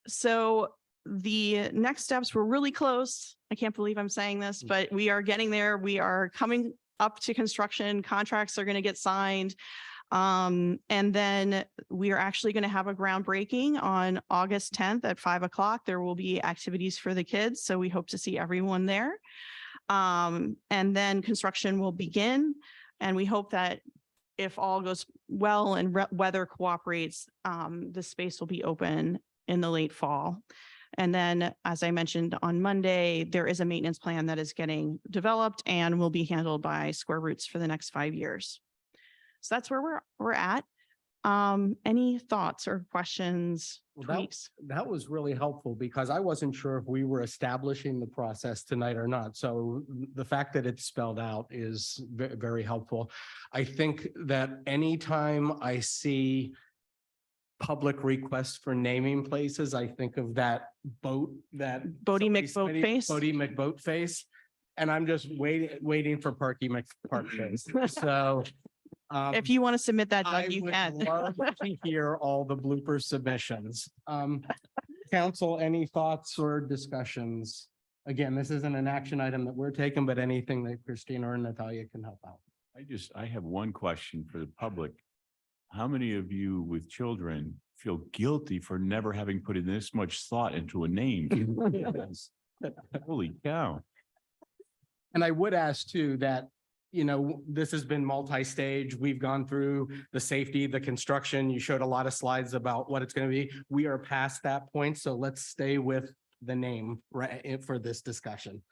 So the next steps, we're really close. I can't believe I'm saying this, but we are getting there. We are coming up to construction. Contracts are going to get signed. And then we are actually going to have a groundbreaking on August 10th at 5 o'clock. There will be activities for the kids. So we hope to see everyone there. And then construction will begin. And we hope that if all goes well and weather cooperates, the space will be open in the late fall. And then, as I mentioned on Monday, there is a maintenance plan that is getting developed and will be handled by Square Roots for the next 5 years. So that's where we're at. Any thoughts or questions? Tweaks? That was really helpful because I wasn't sure if we were establishing the process tonight or not. So the fact that it's spelled out is very helpful. I think that anytime I see public requests for naming places, I think of that boat, that Bodie McBoatface. Bodie McBoatface. And I'm just waiting for Parky McParkface. So If you want to submit that, I Doug, you would can. love to hear all the blooper submissions. Council, any thoughts or discussions? Again, this isn't an action item that we're taking, but anything that Christina or Natalia can help out. I have one question for the public. How many of you with children feel guilty for never having put in this much thought into a name? Holy cow. And I would ask too that, this has been multi-stage. We've gone through the safety, the construction. You showed a lot of slides about what it's going to be. We are past that point, so let's stay with the name for this discussion.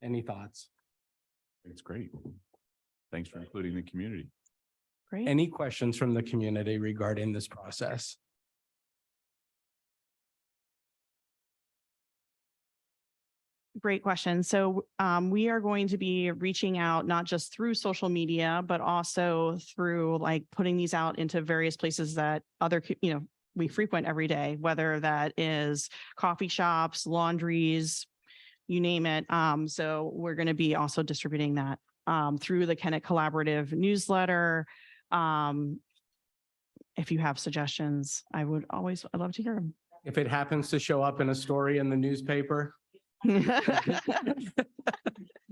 Any thoughts? It's great. Thanks for including the community. Great. Any questions from the community regarding this process? Great question. So we are going to be reaching out not just through social media, but also through like putting these out into various places that we frequent every day, whether that is coffee shops, laundries, you name it. So we're going to be also distributing that through the Kennett Collaborative newsletter. If you have suggestions, I'd love to hear them. If it happens to show up in a story in the newspaper.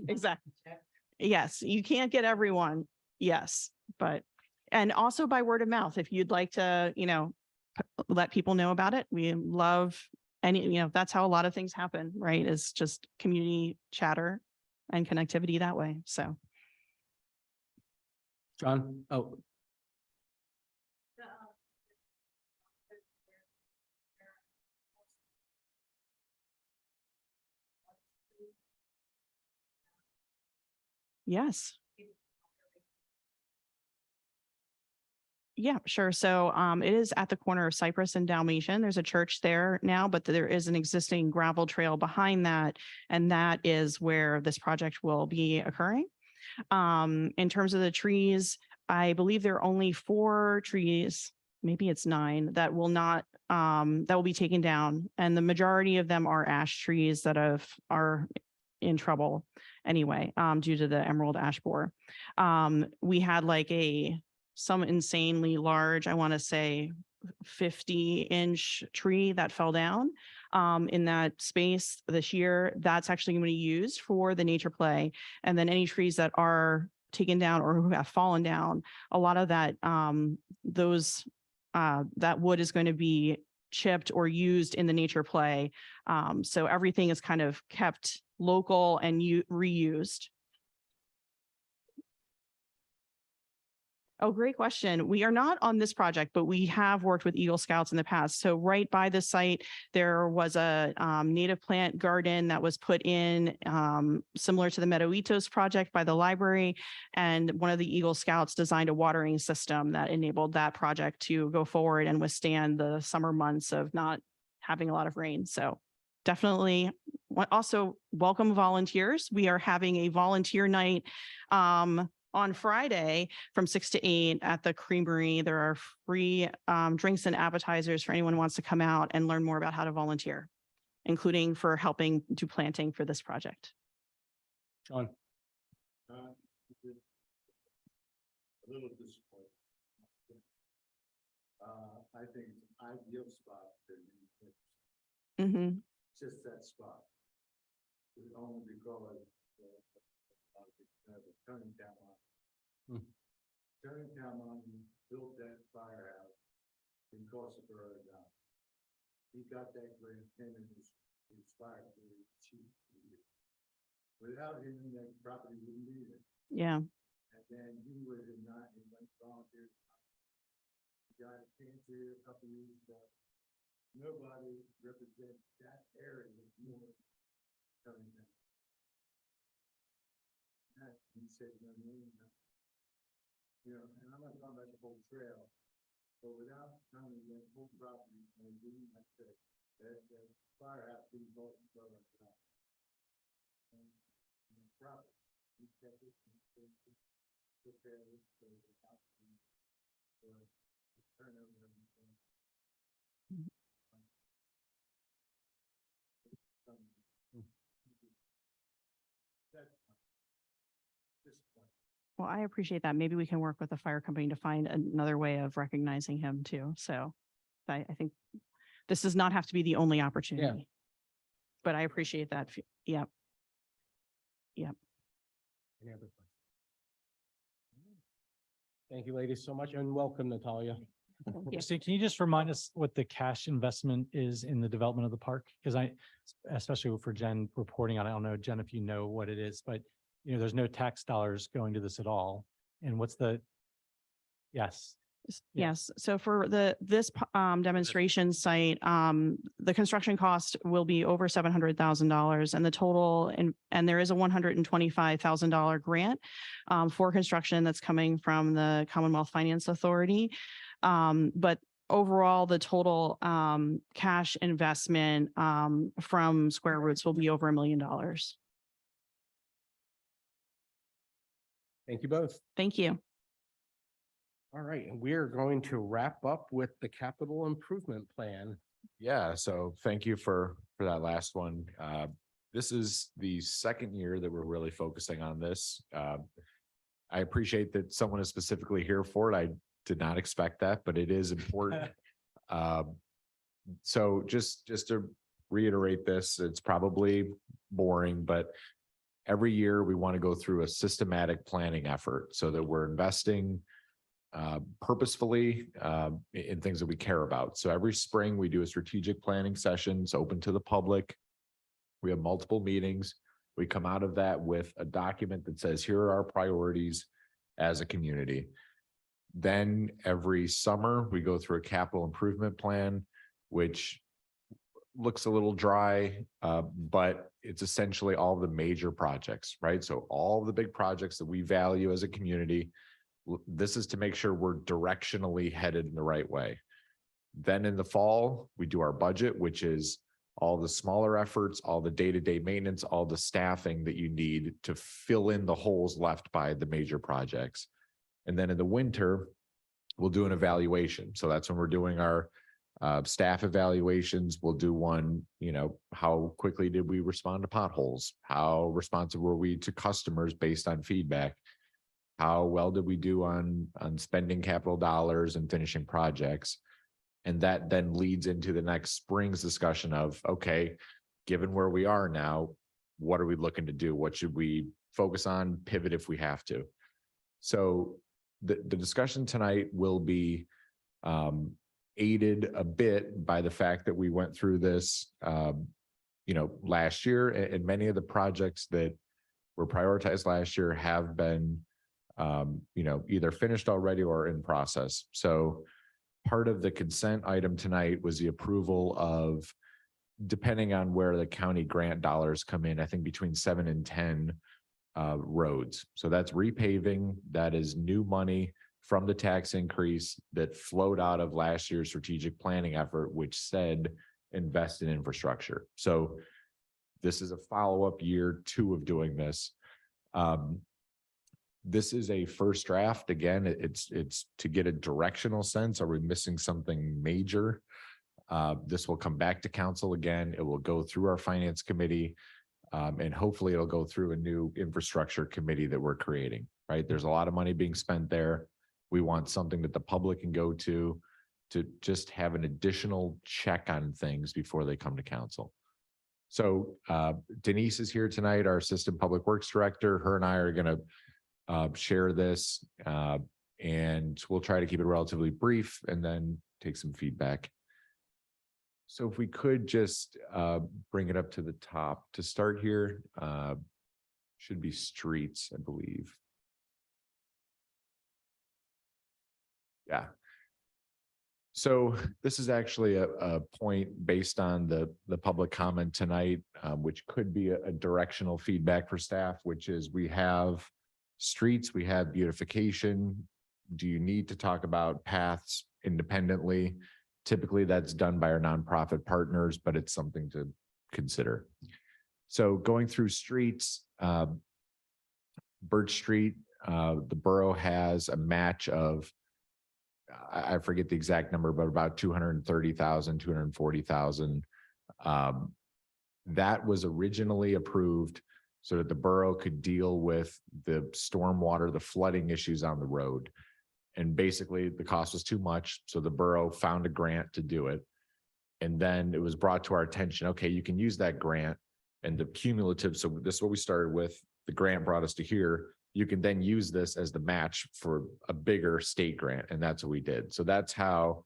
Exactly. Yes, you can't get everyone. Yes, and also by word of mouth, if you'd like to, let people know about it. We love that's how a lot of things happen, right? It's just community chatter and connectivity that way. So. John, oh. Yes. Yeah, sure. So it is at the corner of Cypress and Dalmatian. There's a church there now, but there is an existing gravel trail behind that. And that is where this project will be occurring. In terms of the trees, I believe there are only 4 trees, maybe it's 9, that will be taken down. And the majority of them are ash trees that are in trouble anyway, due to the emerald ash borer. We had like some insanely large, I want to say 50-inch tree that fell down in that space this year. That's actually going to be used for the nature play. And then any trees that are taken down or who have fallen down, a lot of that, that wood is going to be chipped or used in the nature play. So everything is kind of kept local and reused. Oh, great question. We are not on this project, but we have worked with Eagle Scouts in the past. So right by the site, there was a native plant garden that was put in similar to the Meadowitos project by the library. And one of the Eagle Scouts designed a watering system that enabled that project to go forward and withstand the summer months of not having a lot of rain. So definitely also welcome volunteers. We are having a volunteer night on Friday from 6 to 8 at the Creamery. There are free drinks and appetizers for anyone who wants to come out and learn more about how to volunteer, including for helping do planting for this project. John. A little disappointed. I think it's an ideal spot for Mm-hmm. just that spot. Only because turning down on. Turning down on built that firehouse in Borough. He got that grant and his fire really cheap. Without him, that property wouldn't be there. Yeah. And then he would have not, he went volunteer. He got cancer a couple years ago. Nobody represents that area more coming down. He said, and I'm not talking about the whole trail, but without counting that whole property, and doing like that firehouse being built in Borough. And the property, he kept it, took care of it, so the house, turnover and everything. That's this point. Well, I appreciate that. Maybe we can work with the fire company to find another way of recognizing him too. So I think this does not have to be the only opportunity. But I appreciate that. Yep. Yep. Any other questions? Thank you, ladies, so much, and welcome, Natalia. Yeah. So can you just remind us what the cash investment is in the development of the park? Because especially for Jen reporting on, I don't know, Jen, if you know what it is, but there's no tax dollars going to this at all. And what's the, yes. Yeah. Yes, so for this demonstration site, the construction cost will be over $700,000 and the total, and there is a $125,000 grant for construction that's coming from the Commonwealth Finance Authority. But overall, the total cash investment from Square Roots will be over $1 million. Thank you both. Thank you. All right, and we're going to wrap up with the capital improvement plan. Yeah, so thank you for that last one. This is the second year that we're really focusing on this. I appreciate that someone is specifically here for it. I did not expect that, but it is important. So just to reiterate this, it's probably boring, but every year we want to go through a systematic planning effort so that we're investing purposefully in things that we care about. So every spring we do a strategic planning session. It's open to the public. We have multiple meetings. We come out of that with a document that says, here are our priorities as a community. Then every summer we go through a capital improvement plan, which looks a little dry, but it's essentially all the major projects, right? So all the big projects that we value as a community. This is to make sure we're directionally headed in the right way. Then in the fall, we do our budget, which is all the smaller efforts, all the day-to-day maintenance, all the staffing that you need to fill in the holes left by the major projects. And then in the winter, we'll do an evaluation. So that's when we're doing our staff evaluations. We'll do one, how quickly did we respond to potholes? How responsive were we to customers based on feedback? How well did we do on spending capital dollars and finishing projects? And that then leads into the next spring's discussion of, okay, given where we are now, what are we looking to do? What should we focus on, pivot if we have to? So the discussion tonight will be aided a bit by the fact that we went through this, last year, and many of the projects that were prioritized last year have been either finished already or in process. So part of the consent item tonight was the approval of, depending on where the county grant dollars come in, I think between 7 and 10 roads. So that's repaving. That is new money from the tax increase that flowed out of last year's strategic planning effort, which said invest in infrastructure. So this is a follow-up year 2 of doing this. This is a first draft. Again, it's to get a directional sense. Are we missing something major? This will come back to council again. It will go through our finance committee, and hopefully it'll go through a new infrastructure committee that we're creating, right? There's a lot of money being spent there. We want something that the public can go to just have an additional check on things before they come to council. So Denise is here tonight, our Assistant Public Works Director. Her and I are going to share this, and we'll try to keep it relatively brief and then take some feedback. So if we could just bring it up to the top to start here, should be streets, I believe. Yeah. So this is actually a point based on the public comment tonight, which could be a directional feedback for staff, which is we have streets, we have beautification. Do you need to talk about paths independently? Typically that's done by our nonprofit partners, but it's something to consider. So going through streets, Birch Street, the borough has a match of, I forget the exact number, but about 230,000, 240,000. That was originally approved so that the borough could deal with the stormwater, the flooding issues on the road. And basically the cost was too much, so the borough found a grant to do it. And then it was brought to our attention, okay, you can use that grant and the cumulative, so this is what we started with, the grant brought us to here. You can then use this as the match for a bigger state grant, and that's what we did. So that's how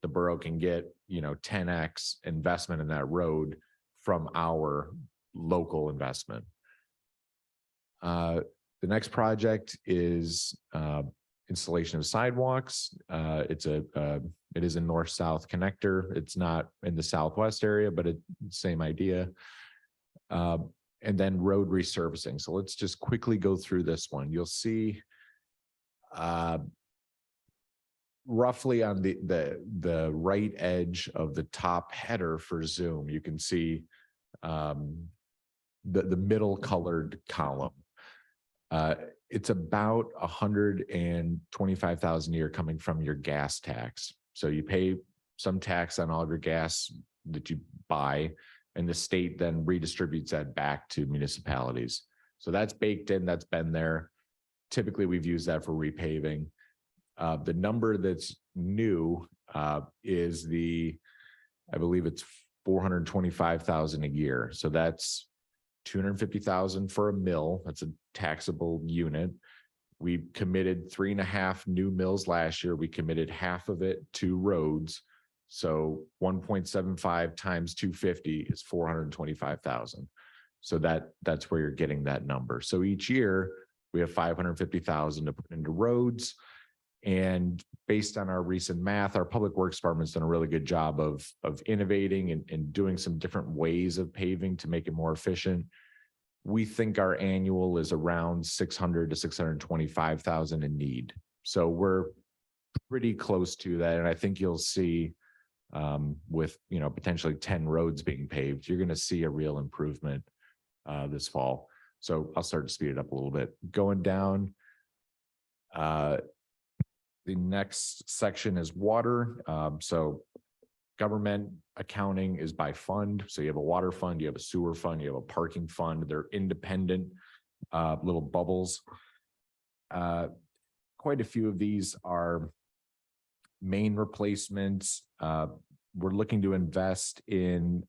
the borough can get, 10x investment in that road from our local investment. The next project is installation of sidewalks. It is a north-south connector. It's not in the southwest area, but it's same idea. And then road resurfacing. So let's just quickly go through this one. You'll see roughly on the right edge of the top header for Zoom, you can see the middle colored column. It's about 125,000 a year coming from your gas tax. So you pay some tax on all of your gas that you buy, and the state then redistributes that back to municipalities. So that's baked in, that's been there. Typically, we've used that for repaving. The number that's new is I believe it's 425,000 a year. So that's 250,000 for a mill. That's a taxable unit. We committed 3.5 new mills last year. We committed half of it to roads. So 1.75 times 250 is 425,000. So that's where you're getting that number. So each year we have 550,000 to put into roads. And based on our recent math, our public works department's done a really good job of innovating and doing some different ways of paving to make it more efficient. We think our annual is around 600 to 625,000 in need. So we're pretty close to that. And I think you'll see with, potentially 10 roads being paved, you're going to see a real improvement this fall. So I'll start to speed it up a little bit. Going down, the next section is water. So government accounting is by fund. So you have a water fund, you have a sewer fund, you have a parking fund. They're independent little bubbles. Quite a few of these are main replacements. We're looking to invest in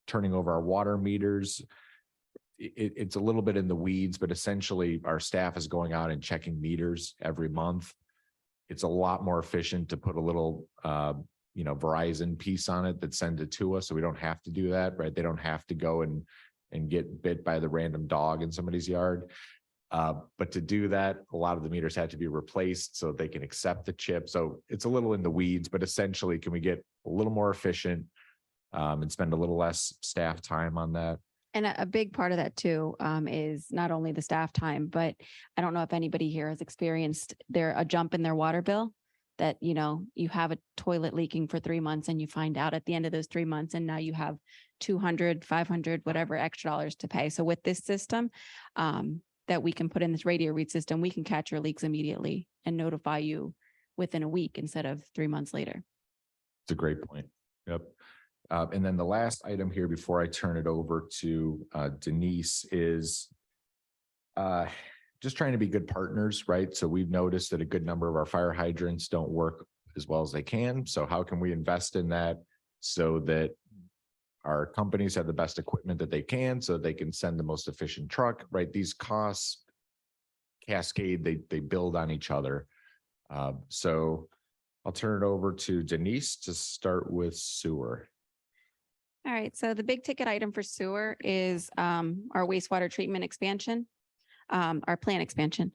turning over our water meters. It's a little bit in the weeds, but essentially our staff is going out and checking meters every month. It's a lot more efficient to put a little, Verizon piece on it that sends it to us. So we don't have to do that, right? They don't have to go and get bit by the random dog in somebody's yard. But to do that, a lot of the meters had to be replaced so they can accept the chip. So it's a little in the weeds, but essentially, can we get a little more efficient and spend a little less staff time on that? And a big part of that too is not only the staff time, but I don't know if anybody here has experienced a jump in their water bill that, you have a toilet leaking for 3 months and you find out at the end of those 3 months, and now you have 200, 500, whatever extra dollars to pay. So with this system that we can put in this radio read system, we can catch your leaks immediately and notify you within a week instead of 3 months later. It's a great point. Yep. And then the last item here before I turn it over to Denise is just trying to be good partners, right? So we've noticed that a good number of our fire hydrants don't work as well as they can. So how can we invest in that so that our companies have the best equipment that they can, so they can send the most efficient truck, right? These costs cascade, they build on each other. So I'll turn it over to Denise to start with sewer. All right, so the big ticket item for sewer is our wastewater treatment expansion, our plant expansion.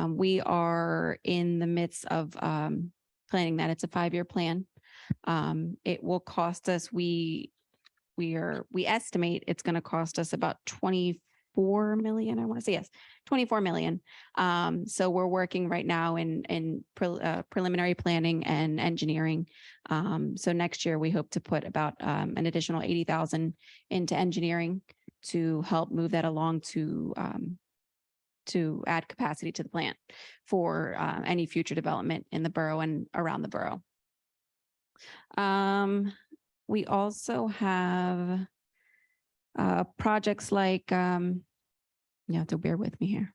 We are in the midst of planning that. It's a 5-year plan. It will cost us, we estimate it's going to cost us about 24 million. I want to say, yes, 24 million. So we're working right now in preliminary planning and engineering. So next year we hope to put about an additional 80,000 into engineering to help move that along to add capacity to the plant for any future development in the borough and around the borough. We also have projects like you have to bear with me here.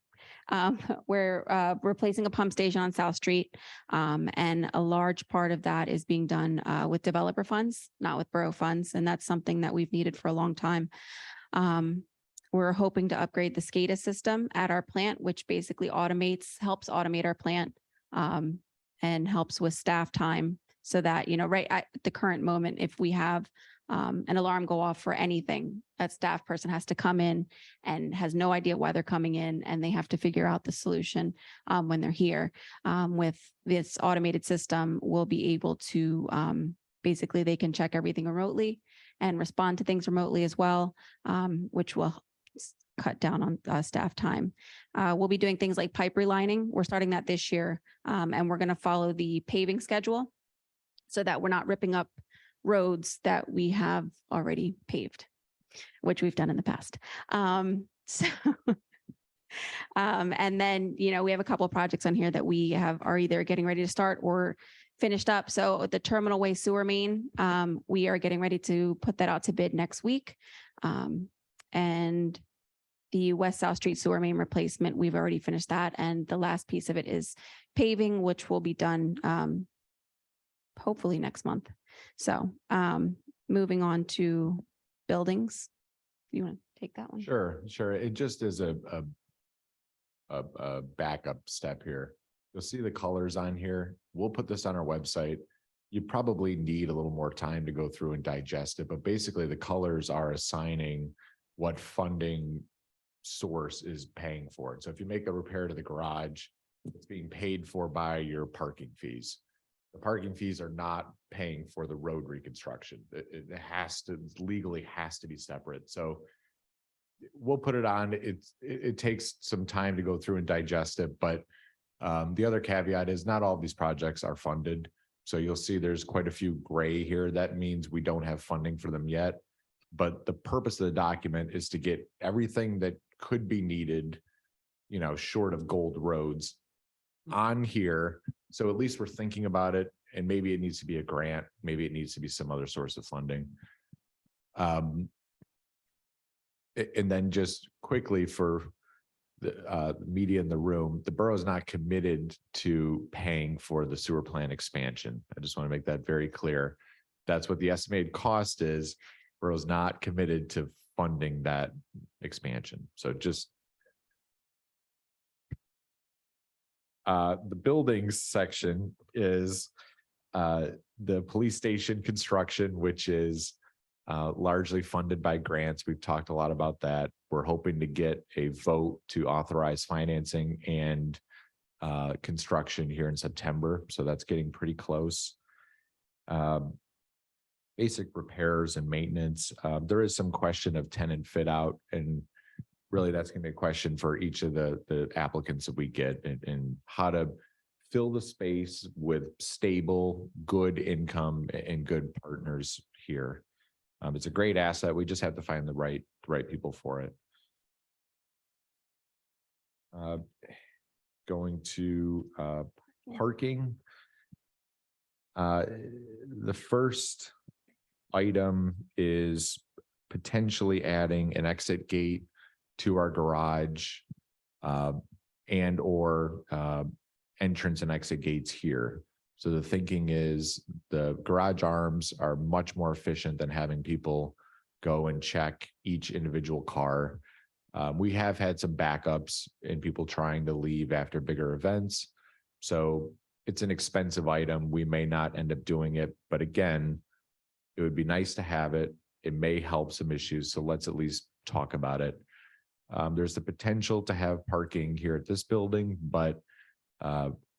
We're replacing a pump station on South Street. And a large part of that is being done with developer funds, not with borough funds. And that's something that we've needed for a long time. We're hoping to upgrade the SCADA system at our plant, which basically helps automate our plant and helps with staff time so that, right at the current moment, if we have an alarm go off for anything, that staff person has to come in and has no idea why they're coming in, and they have to figure out the solution when they're here. With this automated system, we'll be able to basically they can check everything remotely and respond to things remotely as well, which will cut down on staff time. We'll be doing things like pipe relining. We're starting that this year, and we're going to follow the paving schedule so that we're not ripping up roads that we have already paved, which we've done in the past. And then, we have a couple of projects on here that we are either getting ready to start or finished up. So the terminal waste sewer main, we are getting ready to put that out to bid next week. And the West South Street sewer main replacement, we've already finished that. And the last piece of it is paving, which will be done hopefully next month. So moving on to buildings. You want to take that one? Sure. It just is a backup step here. You'll see the colors on here. We'll put this on our website. You probably need a little more time to go through and digest it, but basically the colors are assigning what funding source is paying for it. So if you make a repair to the garage, it's being paid for by your parking fees. The parking fees are not paying for the road reconstruction. It legally has to be separate. So we'll put it on. It takes some time to go through and digest it, but the other caveat is not all of these projects are funded. So you'll see there's quite a few gray here. That means we don't have funding for them yet. But the purpose of the document is to get everything that could be needed, short of gold roads on here. So at least we're thinking about it, and maybe it needs to be a grant. Maybe it needs to be some other source of funding. And then just quickly for the media in the room, the borough is not committed to paying for the sewer plant expansion. I just want to make that very clear. That's what the estimated cost is. Borough's not committed to funding that expansion. So just the buildings section is the police station construction, which is largely funded by grants. We've talked a lot about that. We're hoping to get a vote to authorize financing and construction here in September. So that's getting pretty close. Basic repairs and maintenance. There is some question of tenant fit out, and really that's going to be a question for each of the applicants that we get, and how to fill the space with stable, good income and good partners here. It's a great asset. We just have to find the right people for it. Going to parking. The first item is potentially adding an exit gate to our garage and or entrance and exit gates here. So the thinking is the garage arms are much more efficient than having people go and check each individual car. We have had some backups in people trying to leave after bigger events. So it's an expensive item. We may not end up doing it, but again, it would be nice to have it. It may help some issues. So let's at least talk about it. There's the potential to have parking here at this building, but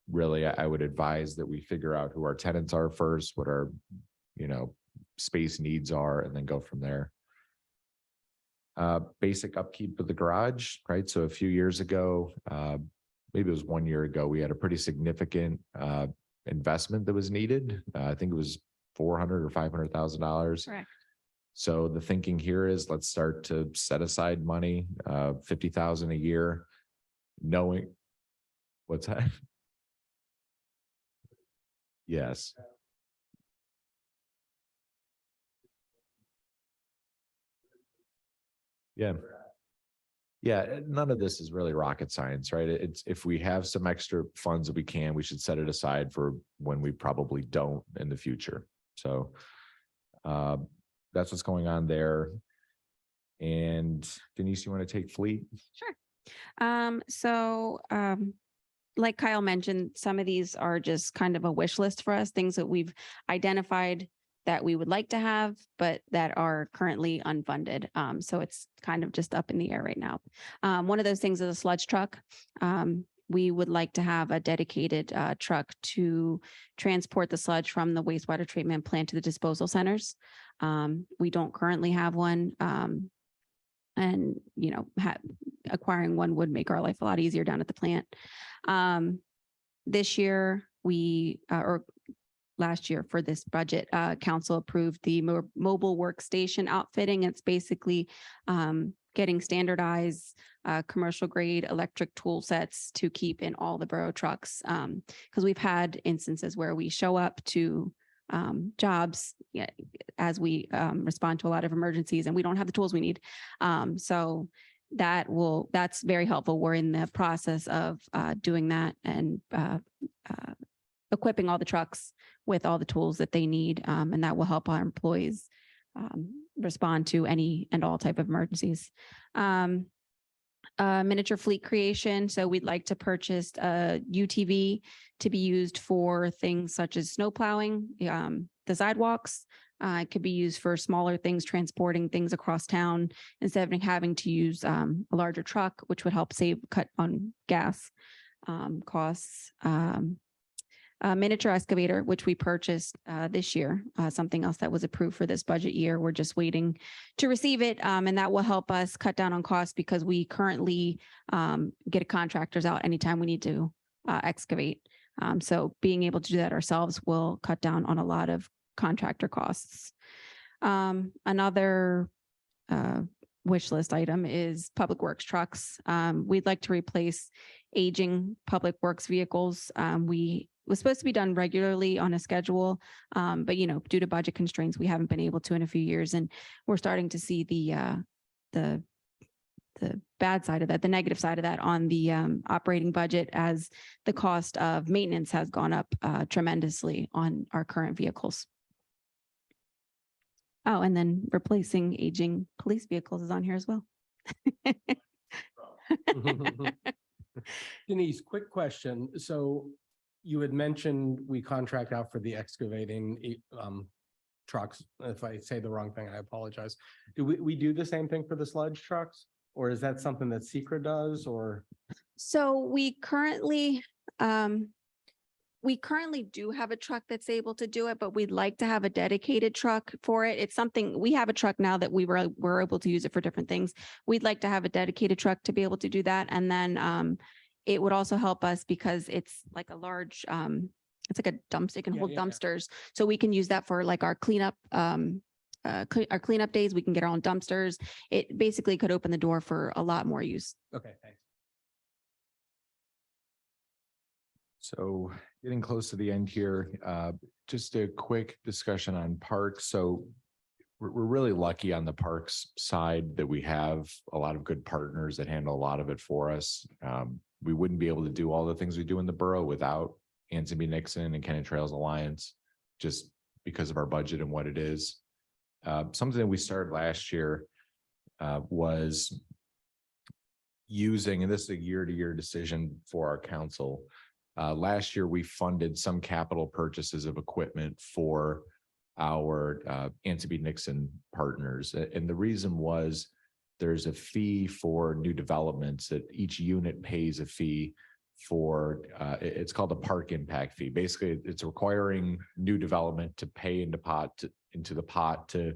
really, I would advise that we figure out who our tenants are first, what our, space needs are, and then go from there. Basic upkeep of the garage, right? So a few years ago, maybe it was 1 year ago, we had a pretty significant investment that was needed. I think it was $400,000 or $500,000. Correct. So the thinking here is let's start to set aside money, $50,000 a year, knowing what's that. Yes. Yeah. Yeah, none of this is really rocket science, right? It's if we have some extra funds that we should set it aside for when we probably don't in the future. So that's what's going on there. And Denise, you want to take fleet? Sure. Like Kyle mentioned, some of these are just kind of a wish list for us, things that we've identified that we would like to have, but that are currently unfunded. So it's kind of just up in the air right now. One of those things is a sludge truck. We would like to have a dedicated truck to transport the sludge from the wastewater treatment plant to the disposal centers. We don't currently have one. And, you know, acquiring one would make our life a lot easier down at the plant. This year, or last year for this budget, council approved the mobile workstation outfitting. It's basically getting standardized commercial grade electric tool sets to keep in all the borough trucks. Because we've had instances where we show up to jobs as we respond to a lot of emergencies and we don't have the tools we need. So that's very helpful. We're in the process of doing that and equipping all the trucks with all the tools that they need. And that will help our employees respond to any and all type of emergencies. Miniature fleet creation. So we'd like to purchase a UTV to be used for things such as snow plowing, the sidewalks. It could be used for smaller things, transporting things across town instead of having to use a larger truck, which would help cut on gas costs. A miniature excavator, which we purchased this year, something else that was approved for this budget year. We're just waiting to receive it. And that will help us cut down on costs because we currently get contractors out anytime we need to excavate. So being able to do that ourselves will cut down on a lot of contractor costs. Another wish list item is public works trucks. We'd like to replace aging public works vehicles. It was supposed to be done regularly on a schedule, but due to budget constraints, we haven't been able to in a few years, and we're starting to see the bad side of that, the negative side of that on the operating budget as the cost of maintenance has gone up tremendously on our current vehicles. Oh, and then replacing aging police vehicles is on here as well. Denise, quick question. So you had mentioned we contract out for the excavating trucks. If I say the wrong thing, I apologize. Do we do the same thing for the sludge trucks? Or is that something that Secra does or? So we currently do have a truck that's able to do it, but we'd like to have a dedicated truck for it. It's something, we have a truck now that we're able to use it for different things. We'd like to have a dedicated truck to be able to do that. And then it would also help us because it's like a large, it's like a dumpster, it can hold dumpsters. So we can use that for like our cleanup, our cleanup days. We can get our own dumpsters. It basically could open the door for a lot more use. Okay, thanks. So getting close to the end here, just a quick discussion on parks. So we're really lucky on the parks side that we have a lot of good partners that handle a lot of it for us. We wouldn't be able to do all the things we do in the borough without Anson B. Nixon and Kennet Trails Alliance, just because of our budget and what it is. Something that we started last year was using, and this is a year-to-year decision for our council. Last year, we funded some capital purchases of equipment for our Anson B. Nixon partners. And the reason was there's a fee for new developments that each unit pays a fee for, it's called a park impact fee. Basically, it's requiring new development to pay into the pot to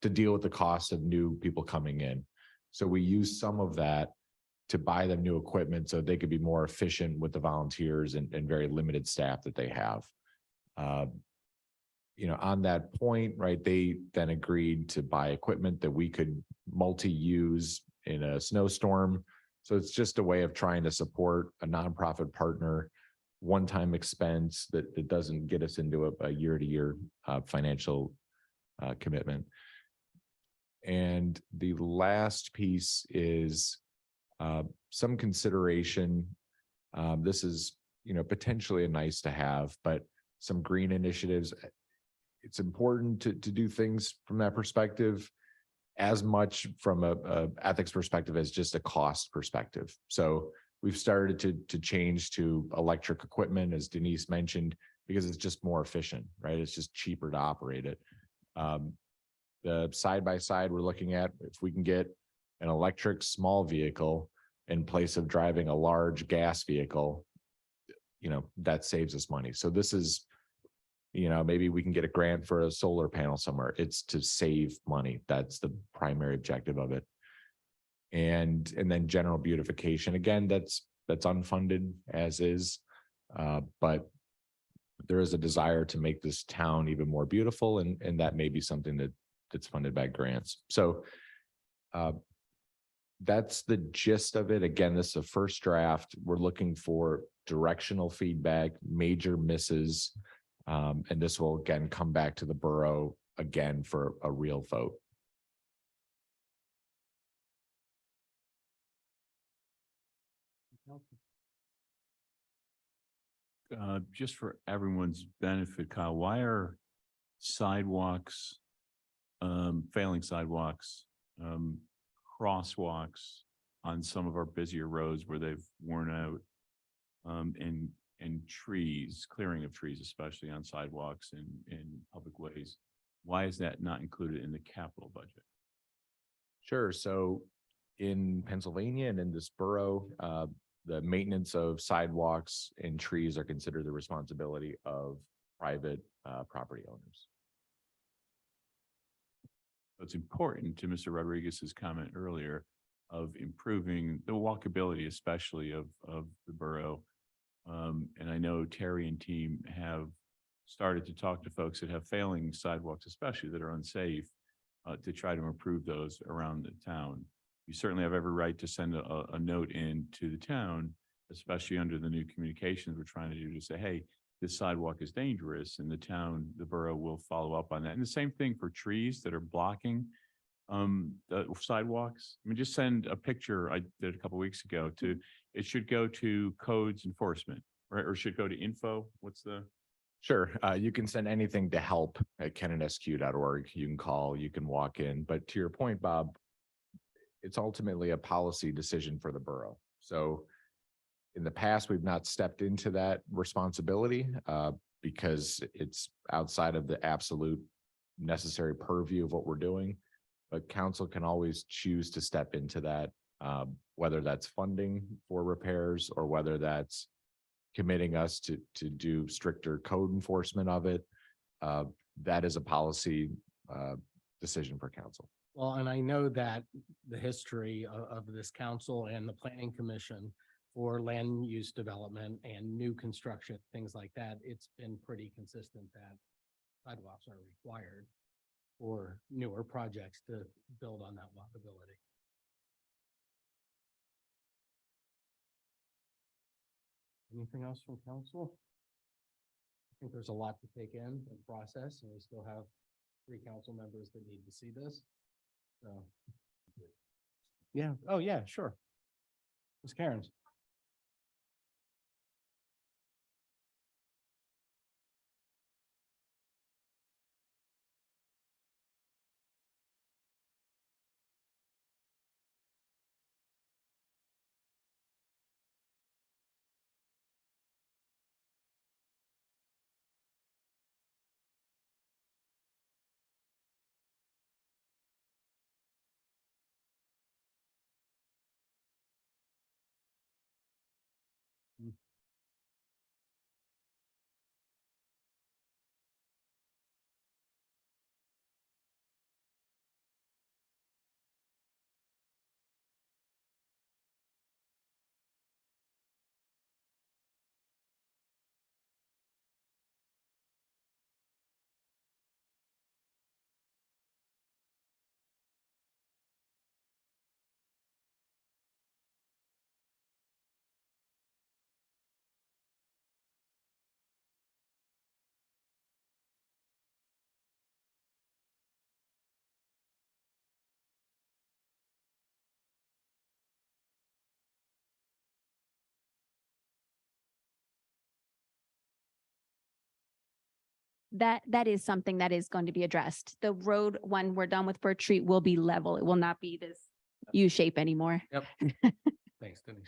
deal with the cost of new people coming in. So we use some of that to buy them new equipment so they could be more efficient with the volunteers and very limited staff that they have. On that point, right, they then agreed to buy equipment that we could multi-use in a snowstorm. So it's just a way of trying to support a nonprofit partner, one-time expense that doesn't get us into a year-to-year financial commitment. And the last piece is some consideration. This is, potentially a nice to have, but some green initiatives. It's important to do things from that perspective as much from a ethics perspective as just a cost perspective. So we've started to change to electric equipment, as Denise mentioned, because it's just more efficient, right? It's just cheaper to operate it. The side by side we're looking at, if we can get an electric small vehicle in place of driving a large gas vehicle, that saves us money. So this is, maybe we can get a grant for a solar panel somewhere. It's to save money. That's the primary objective of it. And then general beautification, again, that's unfunded as is, but there is a desire to make this town even more beautiful, and that may be something that's funded by grants. So that's the gist of it. Again, this is a first draft. We're looking for directional feedback, major misses, and this will again come back to the borough again for a real vote. Just for everyone's benefit, Kyle, why are sidewalks, failing sidewalks, crosswalks on some of our busier roads where they've worn out, and trees, clearing of trees, especially on sidewalks and in public ways? Why is that not included in the capital budget? Sure. So in Pennsylvania and in this borough, the maintenance of sidewalks and trees are considered the responsibility of private property owners. It's important to Mr. Rodriguez's comment earlier of improving the walkability, especially of the borough. And I know Terry and team have started to talk to folks that have failing sidewalks, especially that are unsafe, to try to improve those around the town. You certainly have every right to send a note in to the town, especially under the new communications we're trying to do, to say, hey, this sidewalk is dangerous, and the borough will follow up on that. And the same thing for trees that are blocking the sidewalks. I mean, just send a picture. I did a couple of weeks ago it should go to codes enforcement, right? Or should go to info. What's the? Sure. You can send anything to help@kennettsq.org. You can call, you can walk in. But to your point, Bob, it's ultimately a policy decision for the borough. So in the past, we've not stepped into that responsibility because it's outside of the absolute necessary purview of what we're doing. But council can always choose to step into that, whether that's funding for repairs or whether that's committing us to do stricter code enforcement of it. That is a policy decision for council. Well, and I know that the history of this council and the planning commission for land use development and new construction, things like that, it's been pretty consistent that sidewalks are required for newer projects to build on that walkability. Anything else from council? I think there's a lot to take in and process, and we still have 3 council members that need to see this. So, yeah. Oh, yeah, sure. Ms. Cairns. that is something that is going to be addressed. The road, when we're done with Birch Street, will be level. It will not be this U shape anymore. Yep. Thanks, Denise.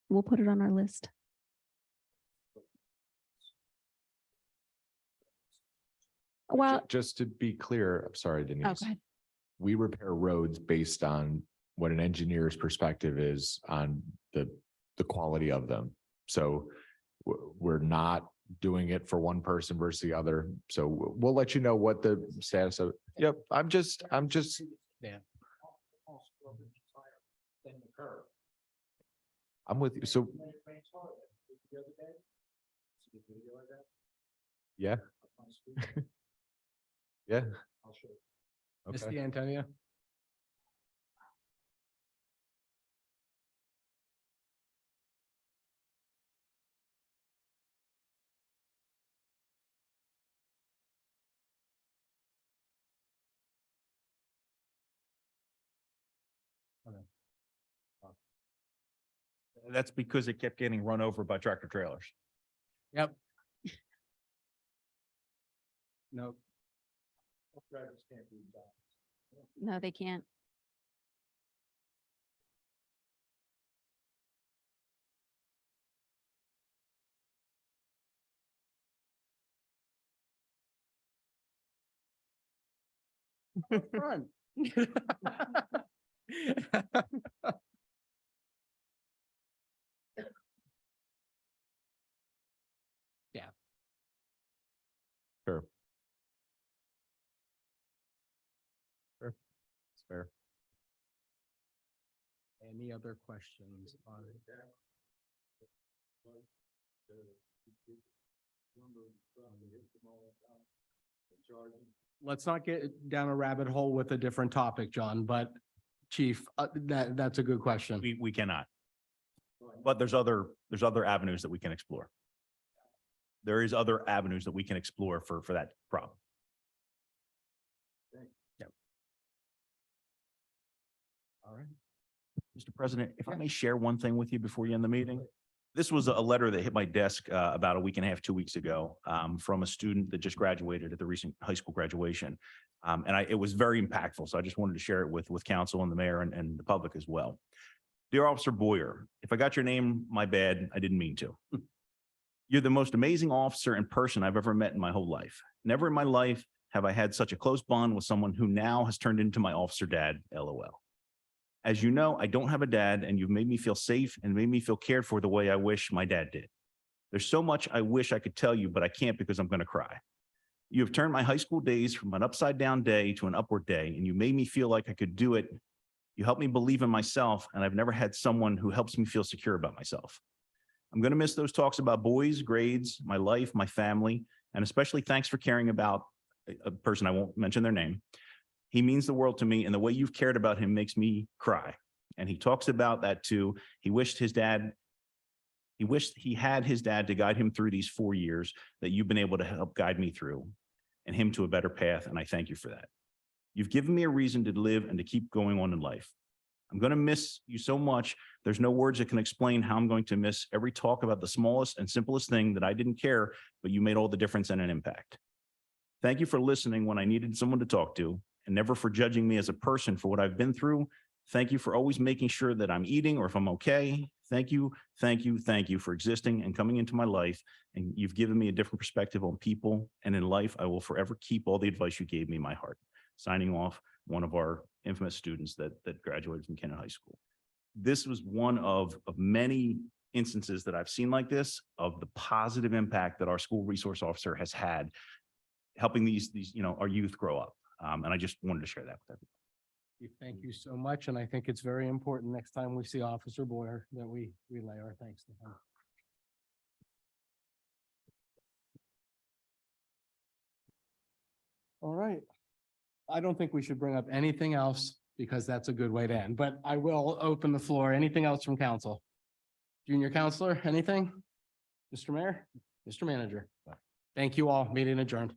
We'll put it on our list. Well, Just to be clear, I'm sorry, oh, Denise. go ahead. We repair roads based on what an engineer's perspective is on the quality of them. So we're not doing it for one person versus the other. So we'll let you know what the status of, yep, I'm just, Yeah. I'm with you. So, yeah. Yeah. Mr. Okay. Antonio? That's because it kept getting run over by tractor trailers. Yep. No. No, they can't. Run. Yeah. Sure. Sure. It's fair. Any other questions on it? Let's not get down a rabbit hole with a different topic, John, but Chief, that's a good question. We cannot. But there's other avenues that we can explore. There is other avenues that we can explore for that problem. Yep. All right. Mr. President, if I may share one thing with you before you end the meeting. This was a letter that hit my desk about a week and a half, 2 weeks ago from a student that just graduated at the recent high school graduation. And it was very impactful. So I just wanted to share it with council and the mayor and the public as well. Dear Officer Boyer, if I got your name, my bad, I didn't mean to. You're the most amazing officer and person I've ever met in my whole life. Never in my life have I had such a close bond with someone who now has turned into my officer dad, LOL. As you know, I don't have a dad, and you've made me feel safe and made me feel cared for the way I wish my dad did. There's so much I wish I could tell you, but I can't because I'm going to cry. You have turned my high school days from an upside down day to an upward day, and you made me feel like I could do it. You helped me believe in myself, and I've never had someone who helps me feel secure about myself. I'm going to miss those talks about boys, grades, my life, my family, and especially thanks for caring about a person, I won't mention their name. He means the world to me, and the way you've cared about him makes me cry. And he talks about that too. He wished he had his dad to guide him through these 4 years that you've been able to help guide me through and him to a better path. And I thank you for that. You've given me a reason to live and to keep going on in life. I'm going to miss you so much. There's no words that can explain how I'm going to miss every talk about the smallest and simplest thing that I didn't care, but you made all the difference and an impact. Thank you for listening when I needed someone to talk to, and never for judging me as a person for what I've been through. Thank you for always making sure that I'm eating or if I'm okay. Thank you, thank you, thank you for existing and coming into my life. And you've given me a different perspective on people and in life. I will forever keep all the advice you gave me in my heart. Signing off, one of our infamous students that graduated from Kennet High School. This was one of many instances that I've seen like this, of the positive impact that our school resource officer has had helping these our youth grow up. And I just wanted to share that with everyone. Thank you so much. And I think it's very important next time we see Officer Boyer that we relay our thanks to him. All right. I don't think we should bring up anything else because that's a good way to end, but I will open the floor. Anything else from council? Junior Counselor, anything? Mr. Mayor, Mr. Manager. Thank you all. Meeting adjourned.